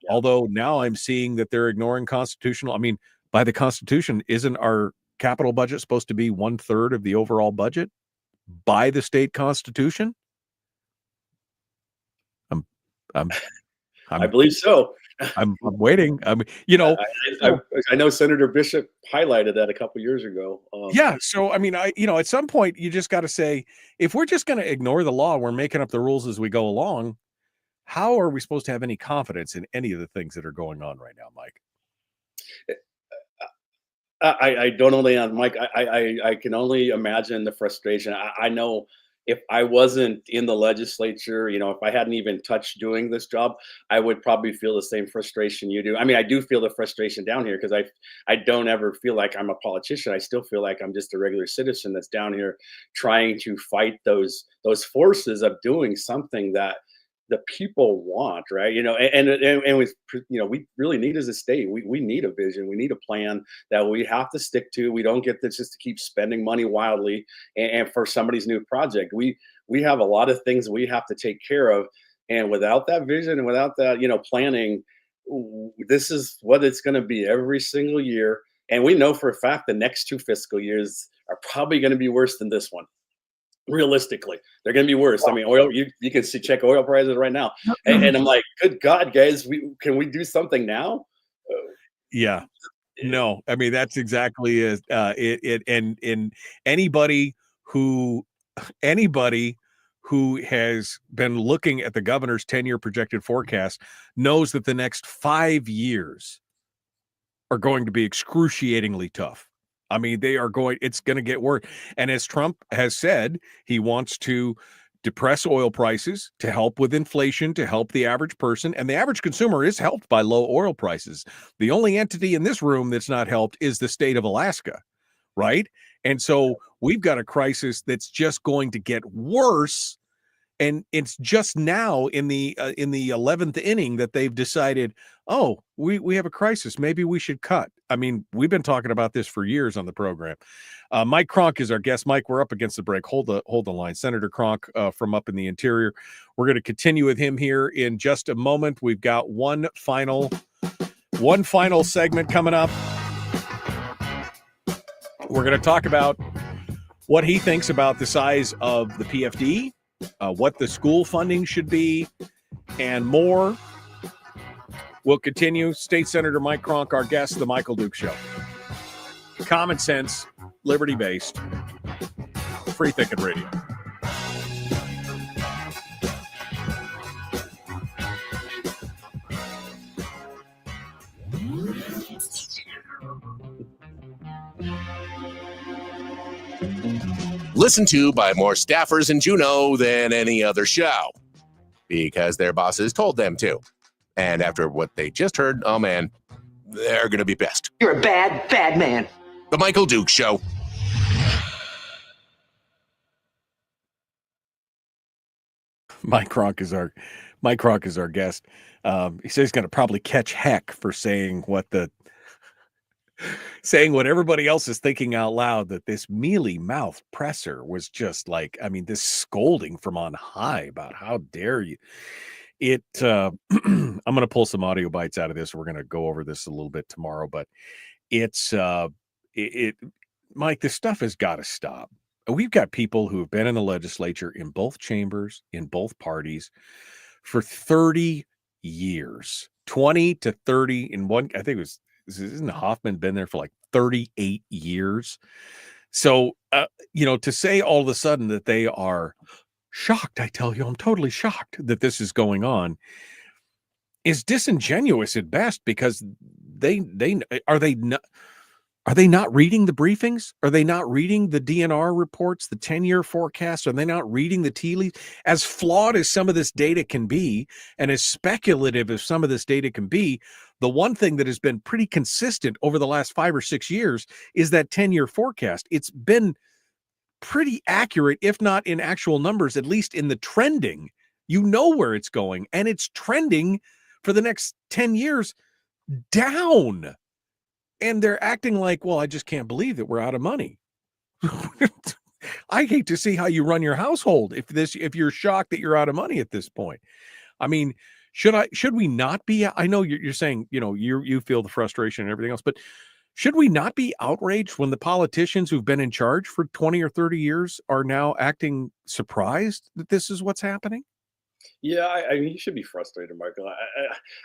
Yeah. Although now I'm seeing that they're ignoring constitutional. I mean, by the Constitution, isn't our capital budget supposed to be 1/3 of the overall budget by the state constitution? I believe so. I'm waiting. I mean, you know, I know Senator Bishop highlighted that a couple years ago. Yeah. So, I mean, at some point you just got to say, if we're just going to ignore the law, we're making up the rules as we go along. How are we supposed to have any confidence in any of the things that are going on right now, Mike? I don't only on Mike. I can only imagine the frustration. I know if I wasn't in the legislature, you know, if I hadn't even touched doing this job, I would probably feel the same frustration you do. I mean, I do feel the frustration down here because I don't ever feel like I'm a politician. I still feel like I'm just a regular citizen that's down here trying to fight those forces of doing something that the people want, right? You know, and we, you know, we really need as a state, we need a vision, we need a plan that we have to stick to. We don't get this just to keep spending money wildly and for somebody's new project. We have a lot of things we have to take care of, and without that vision and without that, you know, planning, this is what it's going to be every single year. And we know for a fact the next 2 fiscal years are probably going to be worse than this one. Realistically, they're going to be worse. I mean, oil, you can check oil prices right now. And I'm like, good God, guys, can we do something now? Yeah, no, I mean, that's exactly it. And anybody who has been looking at the governor's 10-year projected forecast knows that the next 5 years are going to be excruciatingly tough. I mean, it's going to get worse. And as Trump has said, he wants to depress oil prices to help with inflation, to help the average person. And the average consumer is helped by low oil prices. The only entity in this room that's not helped is the state of Alaska, right? And so we've got a crisis that's just going to get worse. And it's just now in the 11th inning that they've decided, oh, we have a crisis. Maybe we should cut. I mean, we've been talking about this for years on the program. Mike Cronk is our guest. Mike, we're up against the break. Hold the line. Senator Cronk from up in the interior. We're going to continue with him here in just a moment. We've got one final segment coming up. We're going to talk about what he thinks about the size of the PFD, what the school funding should be, and more. We'll continue. State Senator Mike Cronk, our guest, The Michael Duke Show. Common sense, liberty-based, free thinking radio. listened to by more staffers in Juneau than any other show because their bosses told them to. And after what they just heard, oh man, they're going to be pissed. You're a bad, bad man. The Michael Dukes Show. Mike Cronk is our guest. He says he's going to probably catch heck for saying what everybody else is thinking out loud, that this mealy mouth presser was just like, I mean, this scolding from on high about how dare you. I'm going to pull some audio bites out of this. We're going to go over this a little bit tomorrow, but Mike, this stuff has got to stop. We've got people who have been in the legislature in both chambers, in both parties for 30 years, 20 to 30 in one. I think it was, isn't Hoffman been there for like 38 years? So, to say all of a sudden that they are shocked, I tell you, I'm totally shocked that this is going on, is disingenuous at best, because are they not reading the briefings? Are they not reading the DNR reports, the 10-year forecasts? Are they not reading the tea leaves? As flawed as some of this data can be, and as speculative as some of this data can be, the one thing that has been pretty consistent over the last 5 or 6 years is that 10-year forecast. It's been pretty accurate, if not in actual numbers, at least in the trending. You know where it's going, and it's trending for the next 10 years down. And they're acting like, well, I just can't believe that we're out of money. I hate to see how you run your household if you're shocked that you're out of money at this point. I mean, should we not be? I know you're saying, you feel the frustration and everything else, but should we not be outraged when the politicians who've been in charge for 20 or 30 years are now acting surprised that this is what's happening? Yeah, I mean, you should be frustrated, Michael.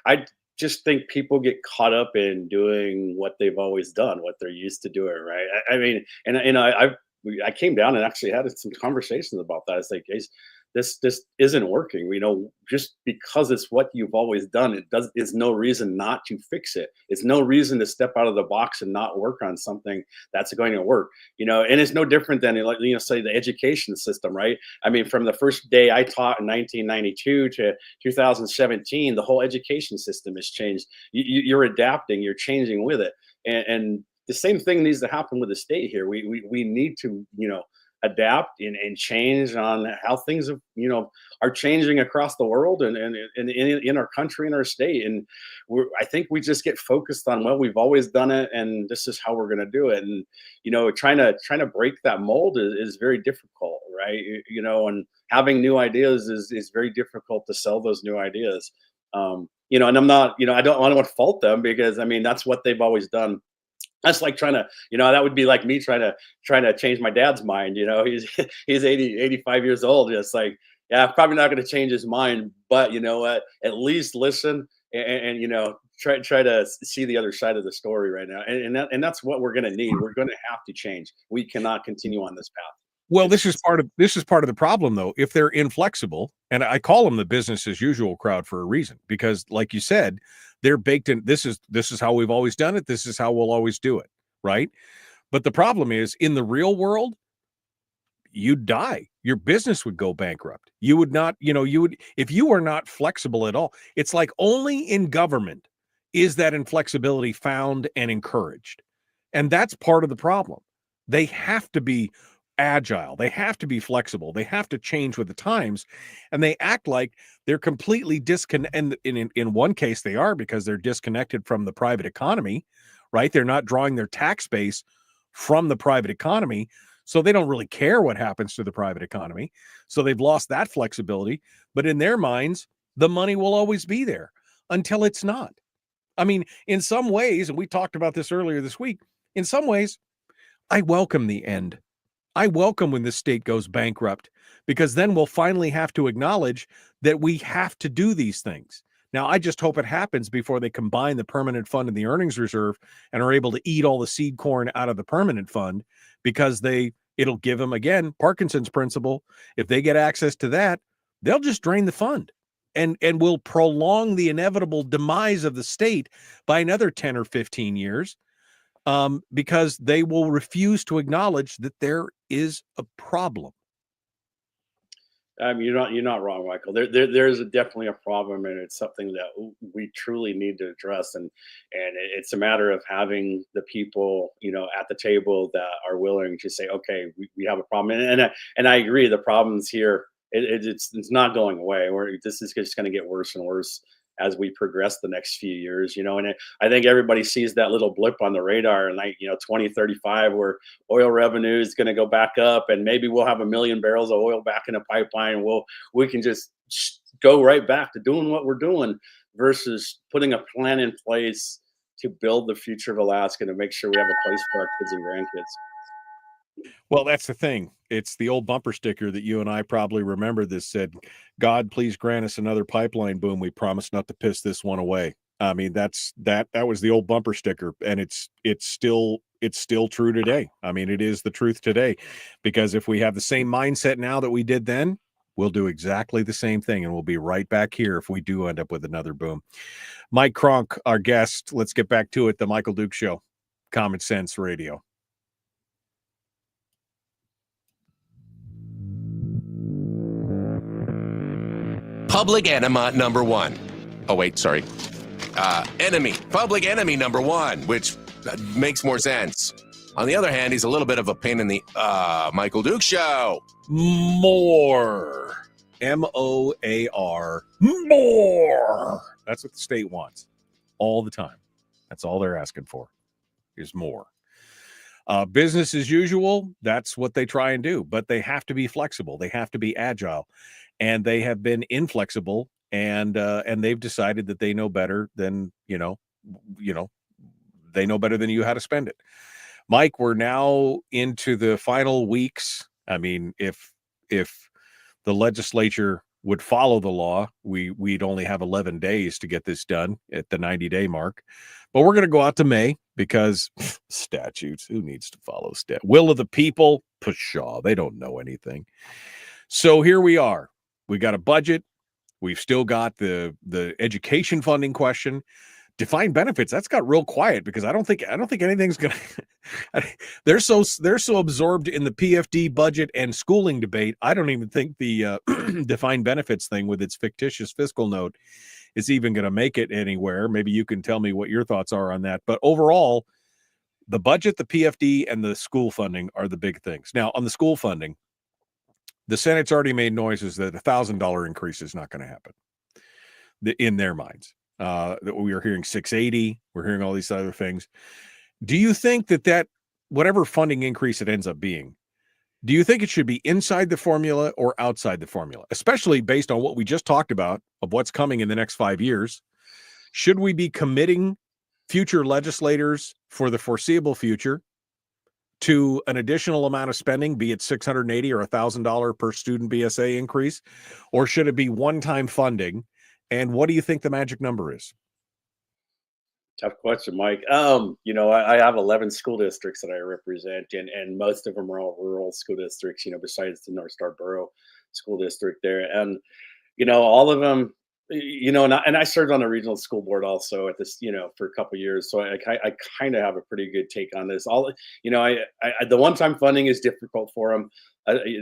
I just think people get caught up in doing what they've always done, what they're used to doing, right? I mean, and I came down and actually had some conversations about that. It's like, guys, this isn't working. Just because it's what you've always done, is no reason not to fix it. It's no reason to step out of the box and not work on something that's going to work. And it's no different than, say the education system, right? I mean, from the first day I taught in 1992 to 2017, the whole education system has changed. You're adapting, you're changing with it, and the same thing needs to happen with the state here. We need to, adapt and change on how things are changing across the world and in our country and our state. And I think we just get focused on, well, we've always done it and this is how we're going to do it. And trying to break that mold is very difficult, right? And having new ideas is very difficult to sell those new ideas. And I'm not, I don't want to fault them, because I mean, that's what they've always done. That's like trying to, that would be like me trying to change my dad's mind. He's 85 years old. It's like, yeah, I'm probably not going to change his mind, but you know what? At least listen and try to see the other side of the story right now. And that's what we're going to need. We're going to have to change. We cannot continue on this path. Well, this is part of the problem, though. If they're inflexible, and I call them the business as usual crowd for a reason, because, like you said, they're baked in. This is how we've always done it. This is how we'll always do it, right? But the problem is, in the real world, you'd die. Your business would go bankrupt. You would not, if you are not flexible at all. It's like only in government is that inflexibility found and encouraged, and that's part of the problem. They have to be agile. They have to be flexible. They have to change with the times, and they act like they're completely disconnected. And in one case they are, because they're disconnected from the private economy, right? They're not drawing their tax base from the private economy, so they don't really care what happens to the private economy. So they've lost that flexibility, but in their minds, the money will always be there until it's not. I mean, in some ways, and we talked about this earlier this week, in some ways, I welcome the end. I welcome when the state goes bankrupt, because then we'll finally have to acknowledge that we have to do these things. Now, I just hope it happens before they combine the permanent fund and the earnings reserve and are able to eat all the seed corn out of the permanent fund, because it'll give them, again, Parkinson's principle. If they get access to that, they'll just drain the fund and will prolong the inevitable demise of the state by another 10 or 15 years. Because they will refuse to acknowledge that there is a problem. I mean, you're not wrong, Michael. There's definitely a problem, and it's something that we truly need to address. And it's a matter of having the people, at the table that are willing to say, okay, we have a problem. And I agree, the problems here, it's not going away. This is just going to get worse and worse as we progress the next few years, and I think everybody sees that little blip on the radar and 2035, where oil revenue is going to go back up, and maybe we'll have 1 million barrels of oil back in a pipeline. And we can just go right back to doing what we're doing versus putting a plan in place to build the future of Alaska, to make sure we have a place for our kids and grandkids. Well, that's the thing. It's the old bumper sticker that you and I probably remember that said, God, please grant us another pipeline boom. We promise not to piss this one away. I mean, that was the old bumper sticker, and it's still true today. I mean, it is the truth today, because if we have the same mindset now that we did then, we'll do exactly the same thing, and we'll be right back here if we do end up with another boom. Mike Cronk, our guest. Let's get back to it. The Michael Duke Show, Common Sense Radio. Public enema number one. Oh, wait, sorry. Enemy. Public enemy number one, which makes more sense. On the other hand, he's a little bit of a pain in the Michael Duke Show. More. MOAR. More. That's what the state wants all the time. That's all they're asking for is more. Business as usual, that's what they try and do, but they have to be flexible. They have to be agile, and they have been inflexible, and they've decided that they know better than, they know better than you how to spend it. Mike, we're now into the final weeks. I mean, if the legislature would follow the law, we'd only have 11 days to get this done at the 90-day mark. But we're going to go out to May, because statutes, who needs to follow will of the people? Pshaw, they don't know anything. So here we are. We got a budget. We've still got the education funding question. Defined benefits, that's got real quiet, because I don't think anything's gonna they're so absorbed in the PFD budget and schooling debate. I don't even think the defined benefits thing with its fictitious fiscal note is even going to make it anywhere. Maybe you can tell me what your thoughts are on that. But overall, the budget, the PFD, and the school funding are the big things. Now, on the school funding, the Senate's already made noises that $1,000 increase is not going to happen in their minds. That we are hearing 680, we're hearing all these other things. Do you think that whatever funding increase it ends up being, do you think it should be inside the formula or outside the formula, especially based on what we just talked about of what's coming in the next 5 years? Should we be committing future legislators for the foreseeable future to an additional amount of spending, be it $680 or $1,000 per student BSA increase, or should it be one-time funding? And what do you think the magic number is? Tough question, Mike. I have 11 school districts that I represent, and most of them are all rural school districts, besides the North Star Borough School District there. And, all of them, and I served on the regional school board also at this, for a couple of years. So I kind of have a pretty good take on this. The one-time funding is difficult for them,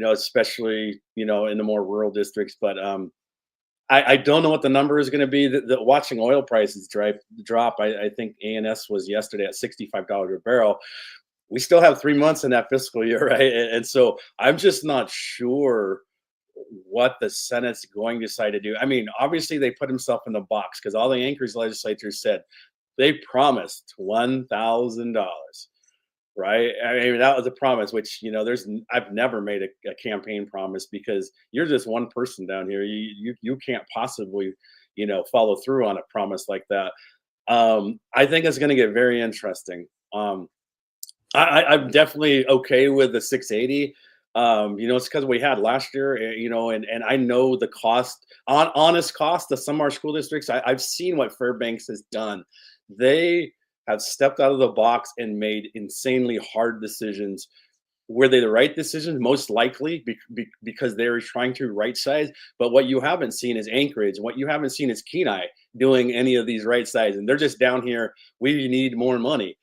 especially, in the more rural districts, but, I don't know what the number is going to be. The watching oil prices drop. I think ANS was yesterday at $65 a barrel. We still have 3 months in that fiscal year, right? And so I'm just not sure what the Senate's going to decide to do. I mean, obviously they put himself in the box, because all the Anchorage legislators said they promised $1,000. Right. I mean, that was a promise, which, I've never made a campaign promise, because you're just one person down here. You can't possibly, follow through on a promise like that. I think it's going to get very interesting. I'm definitely okay with the 680. It's because we had last year, and I know the cost, honest cost of some of our school districts. I've seen what Fairbanks has done. They have stepped out of the box and made insanely hard decisions. Were they the right decisions? Most likely, because they were trying to right size. But what you haven't seen is Anchorage. What you haven't seen is Kenai doing any of these right size. And they're just down here, we need more money.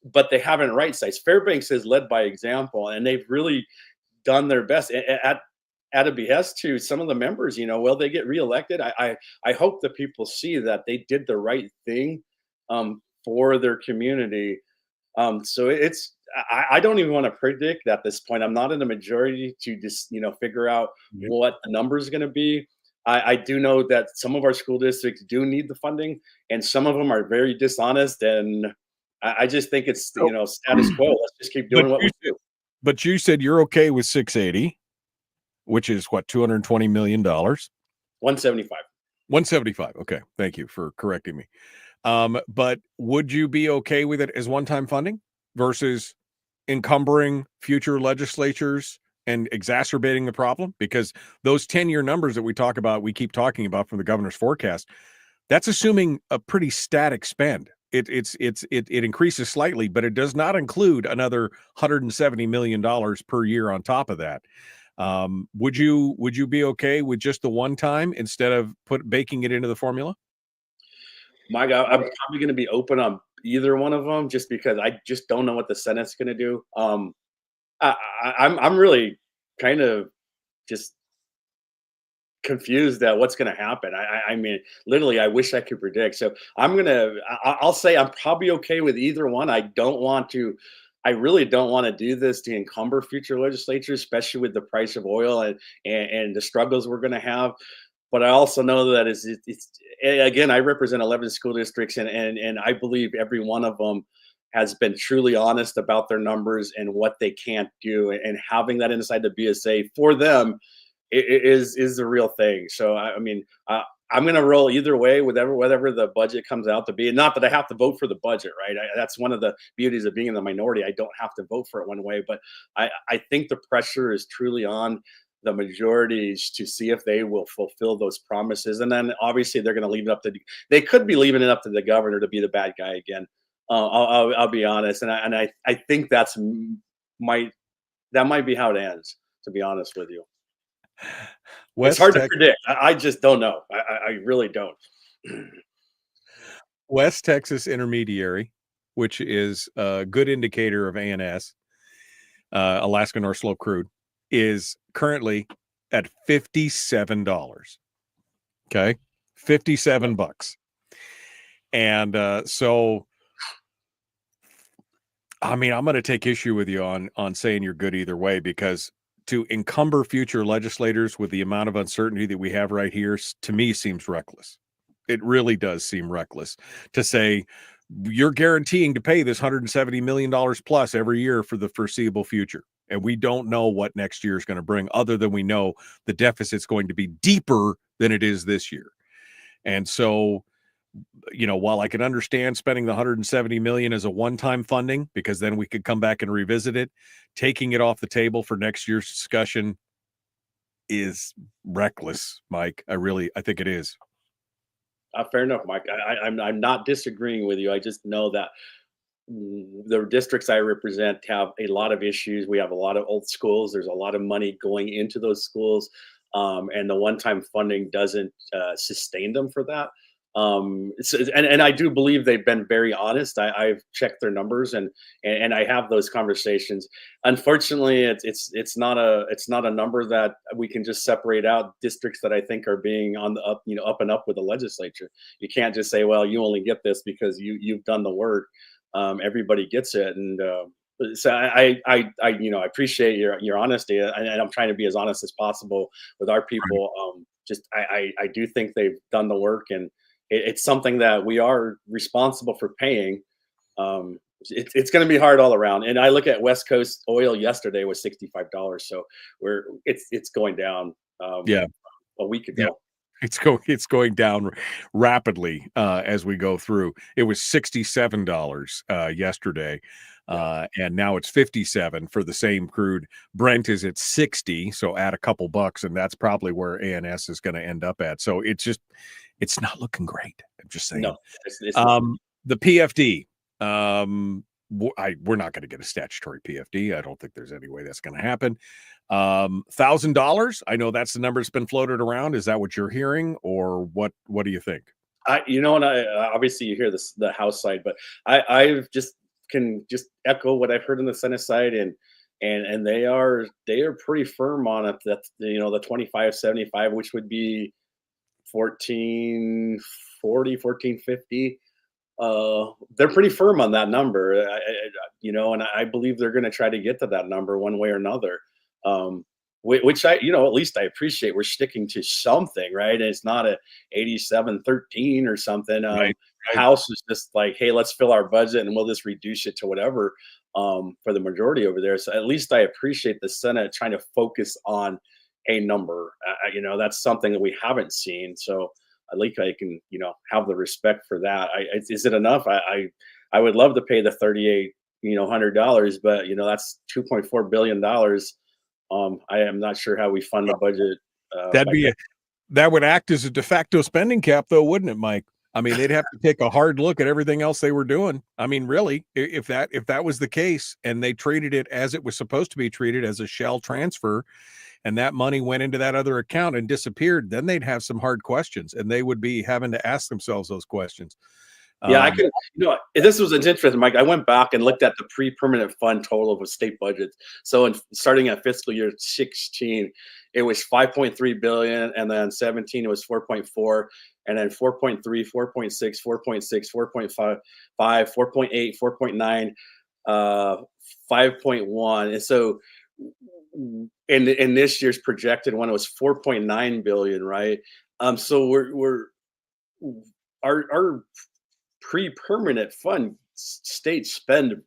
but they haven't right-sized. Fairbanks has led by example, and they've really done their best at a behest to some of the members. Will they get reelected? I hope that people see that they did the right thing for their community. So I don't even want to predict at this point. I'm not in the majority to just figure out what the number is going to be. I do know that some of our school districts do need the funding, and some of them are very dishonest. And I just think it's status quo. Let's just keep doing what we do. But you said you're okay with 680, which is what, $220 million? 175. 175. Okay, thank you for correcting me. But would you be okay with it as one-time funding versus encumbering future legislatures and exacerbating the problem? Because those 10-year numbers that we keep talking about from the governor's forecast, that's assuming a pretty static spend. It increases slightly, but it does not include another $170 million per year on top of that. Would you be okay with just the one time instead of baking it into the formula? My God, I'm probably going to be open on either one of them, just because I just don't know what the Senate's going to do. I'm really kind of just confused at what's going to happen. I mean, literally, I wish I could predict. So I'll say I'm probably okay with either one. I really don't want to do this to encumber future legislatures, especially with the price of oil and the struggles we're going to have. But I also know that it's again, I represent 11 school districts, and I believe every one of them has been truly honest about their numbers and what they can't do, and having that inside the BSA for them is the real thing. So I mean, I'm going to roll either way, whatever the budget comes out to be. Not that I have to vote for the budget, right? That's one of the beauties of being in the minority. I don't have to vote for it one way, but I think the pressure is truly on the majorities to see if they will fulfill those promises. And then obviously they're going to leave it up to, they could be leaving it up to the governor to be the bad guy again. I'll be honest. And I think that might be how it ends, to be honest with you. It's hard to predict. I just don't know. I really don't. West Texas Intermediary, which is a good indicator of ANS, Alaska North Slope crude, is currently at $57. Okay, $57. And so, I mean, I'm going to take issue with you on saying you're good either way, because to encumber future legislators with the amount of uncertainty that we have right here, to me, seems reckless. It really does seem reckless to say you're guaranteeing to pay this $170 million plus every year for the foreseeable future. And we don't know what next year is going to bring, other than we know the deficit's going to be deeper than it is this year. And so, while I can understand spending the $170 million as a one-time funding, because then we could come back and revisit it, taking it off the table for next year's discussion is reckless, Mike. I think it is. Fair enough, Mike. I'm not disagreeing with you. I just know that the districts I represent have a lot of issues. We have a lot of old schools. There's a lot of money going into those schools, and the one-time funding doesn't sustain them for that. And I do believe they've been very honest. I've checked their numbers and I have those conversations. Unfortunately, it's not a number that we can just separate out districts that I think are being on the up and up with the legislature. You can't just say, well, you only get this because you've done the work. Everybody gets it, and so I appreciate your honesty, and I'm trying to be as honest as possible with our people. I do think they've done the work, and it's something that we are responsible for paying. It's going to be hard all around. And I look at West Coast oil yesterday was $65, so it's going down. A week ago. Yeah. It's going down rapidly as we go through. It was $67 yesterday, and now it's $57 for the same crude. Brent is at $60, so add a couple bucks, and that's probably where ANS is going to end up at. So it's not looking great. I'm just saying. No, the PFD. We're not going to get a statutory PFD. I don't think there's any way that's going to happen. $1,000. I know that's the number that's been floated around. Is that what you're hearing, or what do you think? Obviously you hear the House side, but I've just can just echo what I've heard on the Senate side, and they are pretty firm on it. That the 2575, which would be 1440, 1450. They're pretty firm on that number, and I believe they're going to try to get to that number one way or another. Which at least I appreciate. We're sticking to something, right? And it's not a 87-13 or something. Right. House is just like, hey, let's fill our budget and we'll just reduce it to whatever for the majority over there. So at least I appreciate the Senate trying to focus on a number. That's something that we haven't seen. So I can, have the respect for that. Is it enough? I would love to pay the $3,800, but that's $2.4 billion. I am not sure how we fund the budget. That would act as a de facto spending cap, though, wouldn't it, Mike? I mean, they'd have to take a hard look at everything else they were doing. I mean, really, if that was the case and they treated it as it was supposed to be treated, as a shell transfer, and that money went into that other account and disappeared, then they'd have some hard questions, and they would be having to ask themselves those questions. Yeah, I can. This was interesting, Mike. I went back and looked at the pre-permanent fund total of a state budget. So, starting at fiscal year 16, it was 5.3 billion, and then 17 it was 4.4, and then 4.3, 4.6, 4.6, 4.5, 4.8, 4.9, 5.1, and so in this year's projected one, it was 4.9 billion, right? So our pre-permanent fund state spend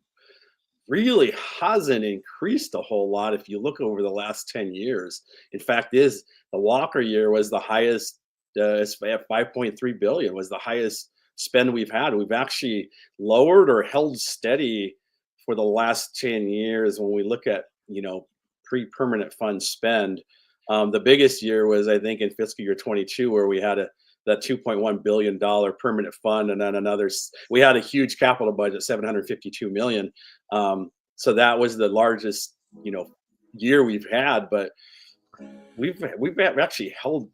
really hasn't increased a whole lot if you look over the last 10 years. In fact, the Walker year was the highest, at 5.3 billion was the highest spend we've had. We've actually lowered or held steady for the last 10 years when we look at, pre-permanent fund spend. The biggest year was, I think, in fiscal year 22, where we had that $2.1 billion permanent fund, and then we had a huge capital budget, $752 million. So that was the largest, year we've had, but we've actually held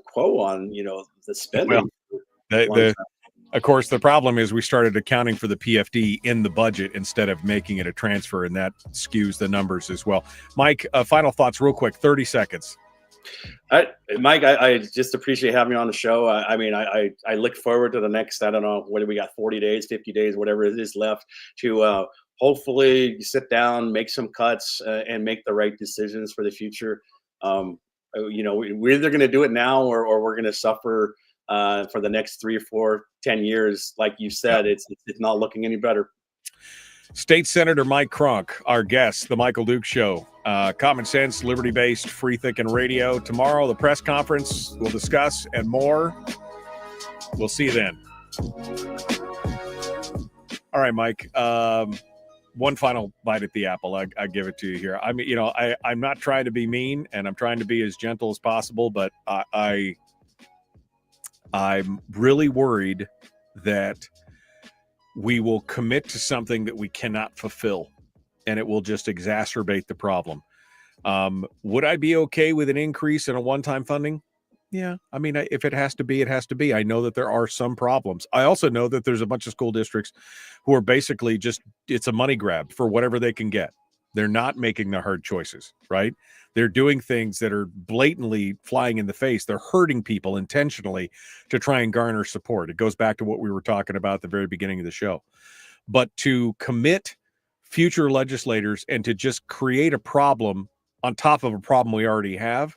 quo on, the spending. Well, of course, the problem is we started accounting for the PFD in the budget instead of making it a transfer, and that skews the numbers as well. Mike, final thoughts real quick, 30 seconds. Mike, I just appreciate having you on the show. I look forward to the next, I don't know, what do we got, 40 days, 50 days, whatever it is left to hopefully sit down, make some cuts, and make the right decisions for the future. We're either going to do it now or we're going to suffer for the next 3 or 4, 10 years. Like you said, it's not looking any better. State Senator Mike Cronk, our guest, The Michael Duke Show. Common sense, liberty-based, free-thinking radio. Tomorrow, the press conference, we'll discuss and more. We'll see you then. All right, Mike. One final bite at the apple. I give it to you here. I mean, I'm not trying to be mean, and I'm trying to be as gentle as possible, but I'm really worried that we will commit to something that we cannot fulfill, and it will just exacerbate the problem. Would I be okay with an increase in a one-time funding? Yeah. I mean, if it has to be, it has to be. I know that there are some problems. I also know that there's a bunch of school districts who are basically just, it's a money grab for whatever they can get. They're not making the hard choices, right? They're doing things that are blatantly flying in the face. They're hurting people intentionally to try and garner support. It goes back to what we were talking about at the very beginning of the show. But to commit future legislators and to just create a problem on top of a problem we already have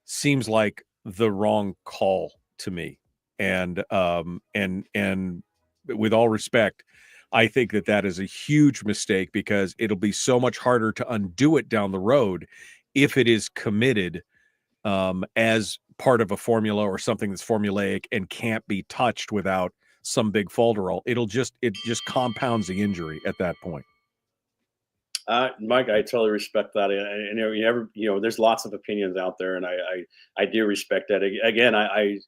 seems like the wrong call to me. And with all respect, I think that is a huge mistake, because it'll be so much harder to undo it down the road if it is committed as part of a formula or something that's formulaic and can't be touched without some big folderol. It just compounds the injury at that point. Mike, I totally respect that. And there's lots of opinions out there, and I do respect that. Again, I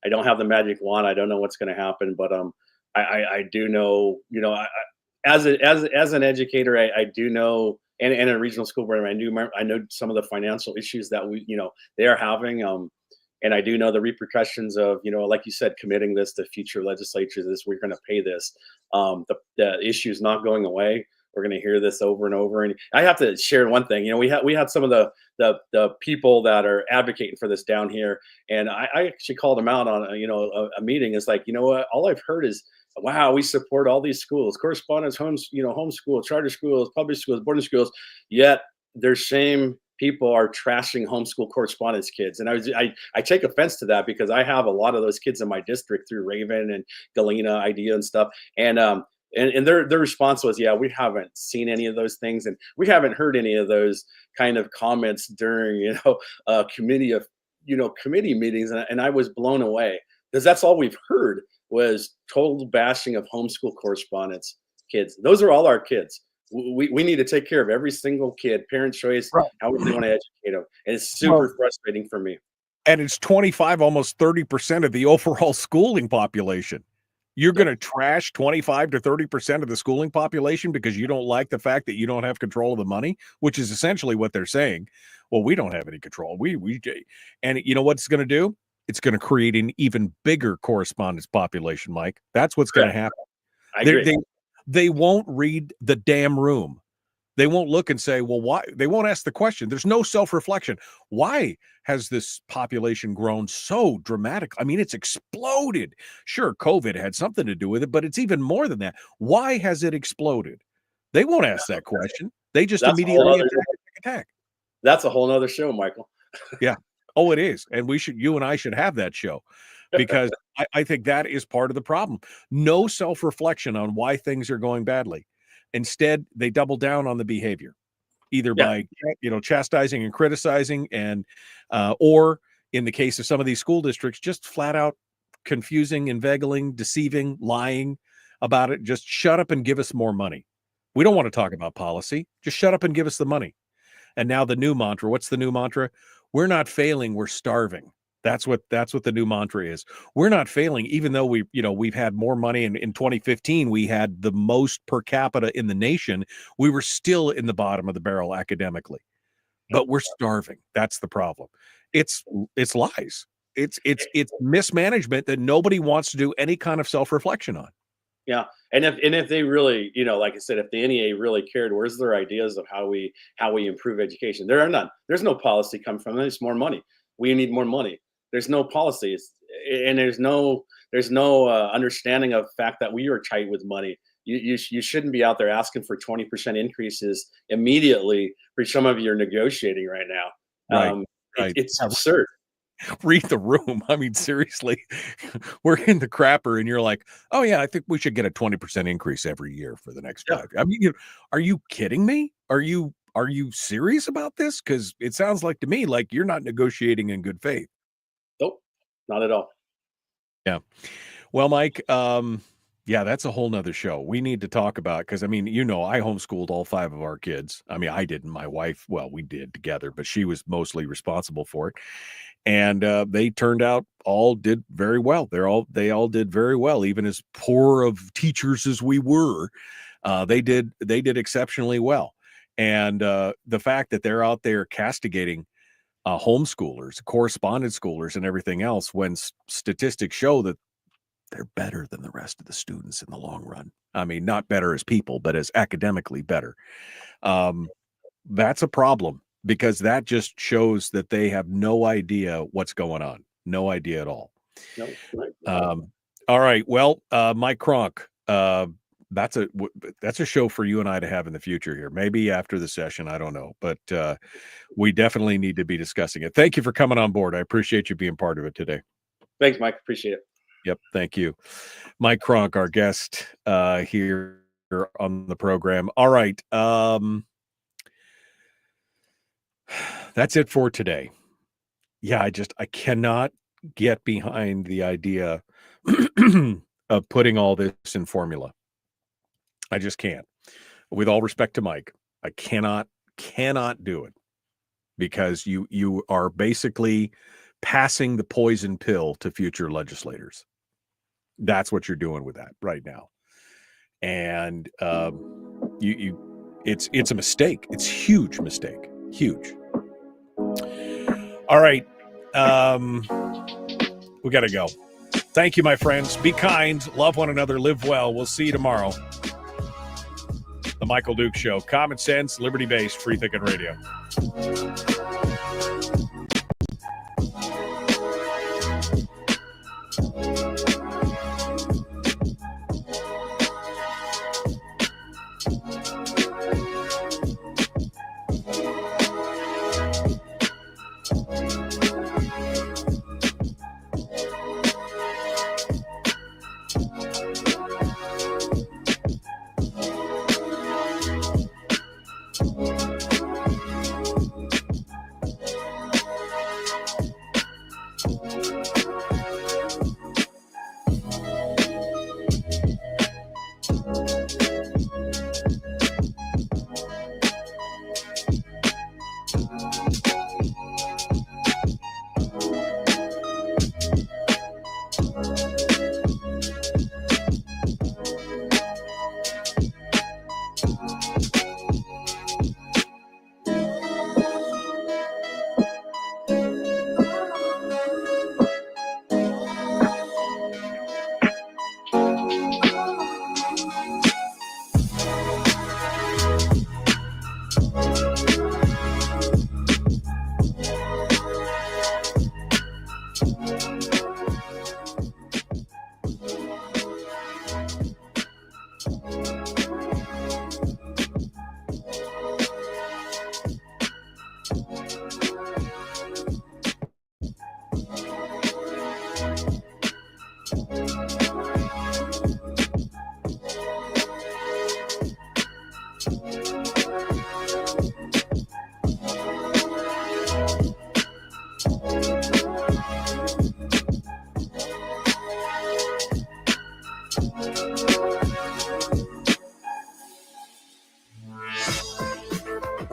don't have the magic wand. I don't know what's going to happen, but I do know, as an educator, I do know, and a regional school board, I know some of the financial issues that they are having. And I do know the repercussions of, like you said, committing this to future legislatures is we're going to pay this. The issue is not going away. We're going to hear this over and over. And I have to share one thing. We had some of the people that are advocating for this down here, and I actually called them out on a meeting. It's like, what? All I've heard is, wow, we support all these schools, correspondence, homeschool, charter schools, public schools, boarding schools. Yet their same people are trashing homeschool correspondence kids. And I take offense to that, because I have a lot of those kids in my district through Raven and Galena, Idea and stuff. And their response was, yeah, we haven't seen any of those things, and we haven't heard any of those kind of comments during committee meetings. And I was blown away, because that's all we've heard was total bashing of homeschool correspondence kids. Those are all our kids. We need to take care of every single kid, parent choice, right, however they want to educate them. And it's super frustrating for me. And it's 25, almost 30% of the overall schooling population. You're going to trash 25 to 30% of the schooling population because you don't like the fact that you don't have control of the money, which is essentially what they're saying. Well, we don't have any control. And you know what it's going to do? It's going to create an even bigger correspondence population, Mike. That's what's going to happen. I agree. They won't read the damn room. They won't look and say, well, why? They won't ask the question. There's no self-reflection. Why has this population grown so dramatically? I mean, it's exploded. Sure, COVID had something to do with it, but it's even more than that. Why has it exploded? They won't ask that question. They just immediately attack. That's a whole nother show, Michael. Yeah. Oh, it is. And you and I should have that show, because I think that is part of the problem. No self-reflection on why things are going badly. Instead, they double down on the behavior, either by chastising and criticizing, and or in the case of some of these school districts, just flat out confusing, inveigling, deceiving, lying about it. Just shut up and give us more money. We don't want to talk about policy. Just shut up and give us the money. And now the new mantra. What's the new mantra? We're not failing. We're starving. That's what the new mantra is. We're not failing, even though we've had more money. And in 2015, we had the most per capita in the nation. We were still in the bottom of the barrel academically, but we're starving. That's the problem. It's lies. It's mismanagement that nobody wants to do any kind of self-reflection on. Yeah. And if they really, like I said, if the NEA really cared, where's their ideas of how we improve education? There are none. There's no policy come from it. It's more money. We need more money. There's no policies, and there's no understanding of the fact that we are tight with money. You shouldn't be out there asking for 20% increases immediately for some of your negotiating right now. Right. It's absurd. Read the room. I mean, seriously, we're in the crapper, and you're like, oh yeah, I think we should get a 20% increase every year for the next 5 years. I mean, are you kidding me? Are you serious about this? Because it sounds like to me like you're not negotiating in good faith. Nope, not at all. Yeah. Well, Mike, that's a whole nother show we need to talk about, because I mean, I homeschooled all 5 of our kids. I mean, I didn't. My wife, well, we did together, but she was mostly responsible for it. And they turned out all did very well. They all did very well, even as poor of teachers as we were. They did exceptionally well. And the fact that they're out there castigating homeschoolers, correspondence schoolers, and everything else, when statistics show that they're better than the rest of the students in the long run. I mean, not better as people, but as academically better. That's a problem, because that just shows that they have no idea what's going on. No idea at all. No, all right. Well, Mike Cronk, that's a show for you and I to have in the future here. Maybe after the session, I don't know, but we definitely need to be discussing it. Thank you for coming on board. I appreciate you being part of it today. Thanks, Mike. Appreciate it. Yep. Thank you. Mike Cronk, our guest here on the program. All right. That's it for today. Yeah, I cannot get behind the idea of putting all this in formula. I just can't. With all respect to Mike, I cannot do it, because you are basically passing the poison pill to future legislators. That's what you're doing with that right now. And it's a mistake. It's a huge mistake. Huge. All right. We got to go. Thank you, my friends. Be kind. Love one another. Live well. We'll see you tomorrow. The Michael Duke Show. Common sense, liberty-based, free thinking radio.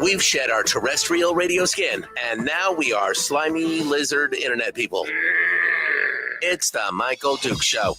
We've shed our terrestrial radio skin, and now we are slimy lizard internet people. It's the Michael Duke Show.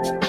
Bye.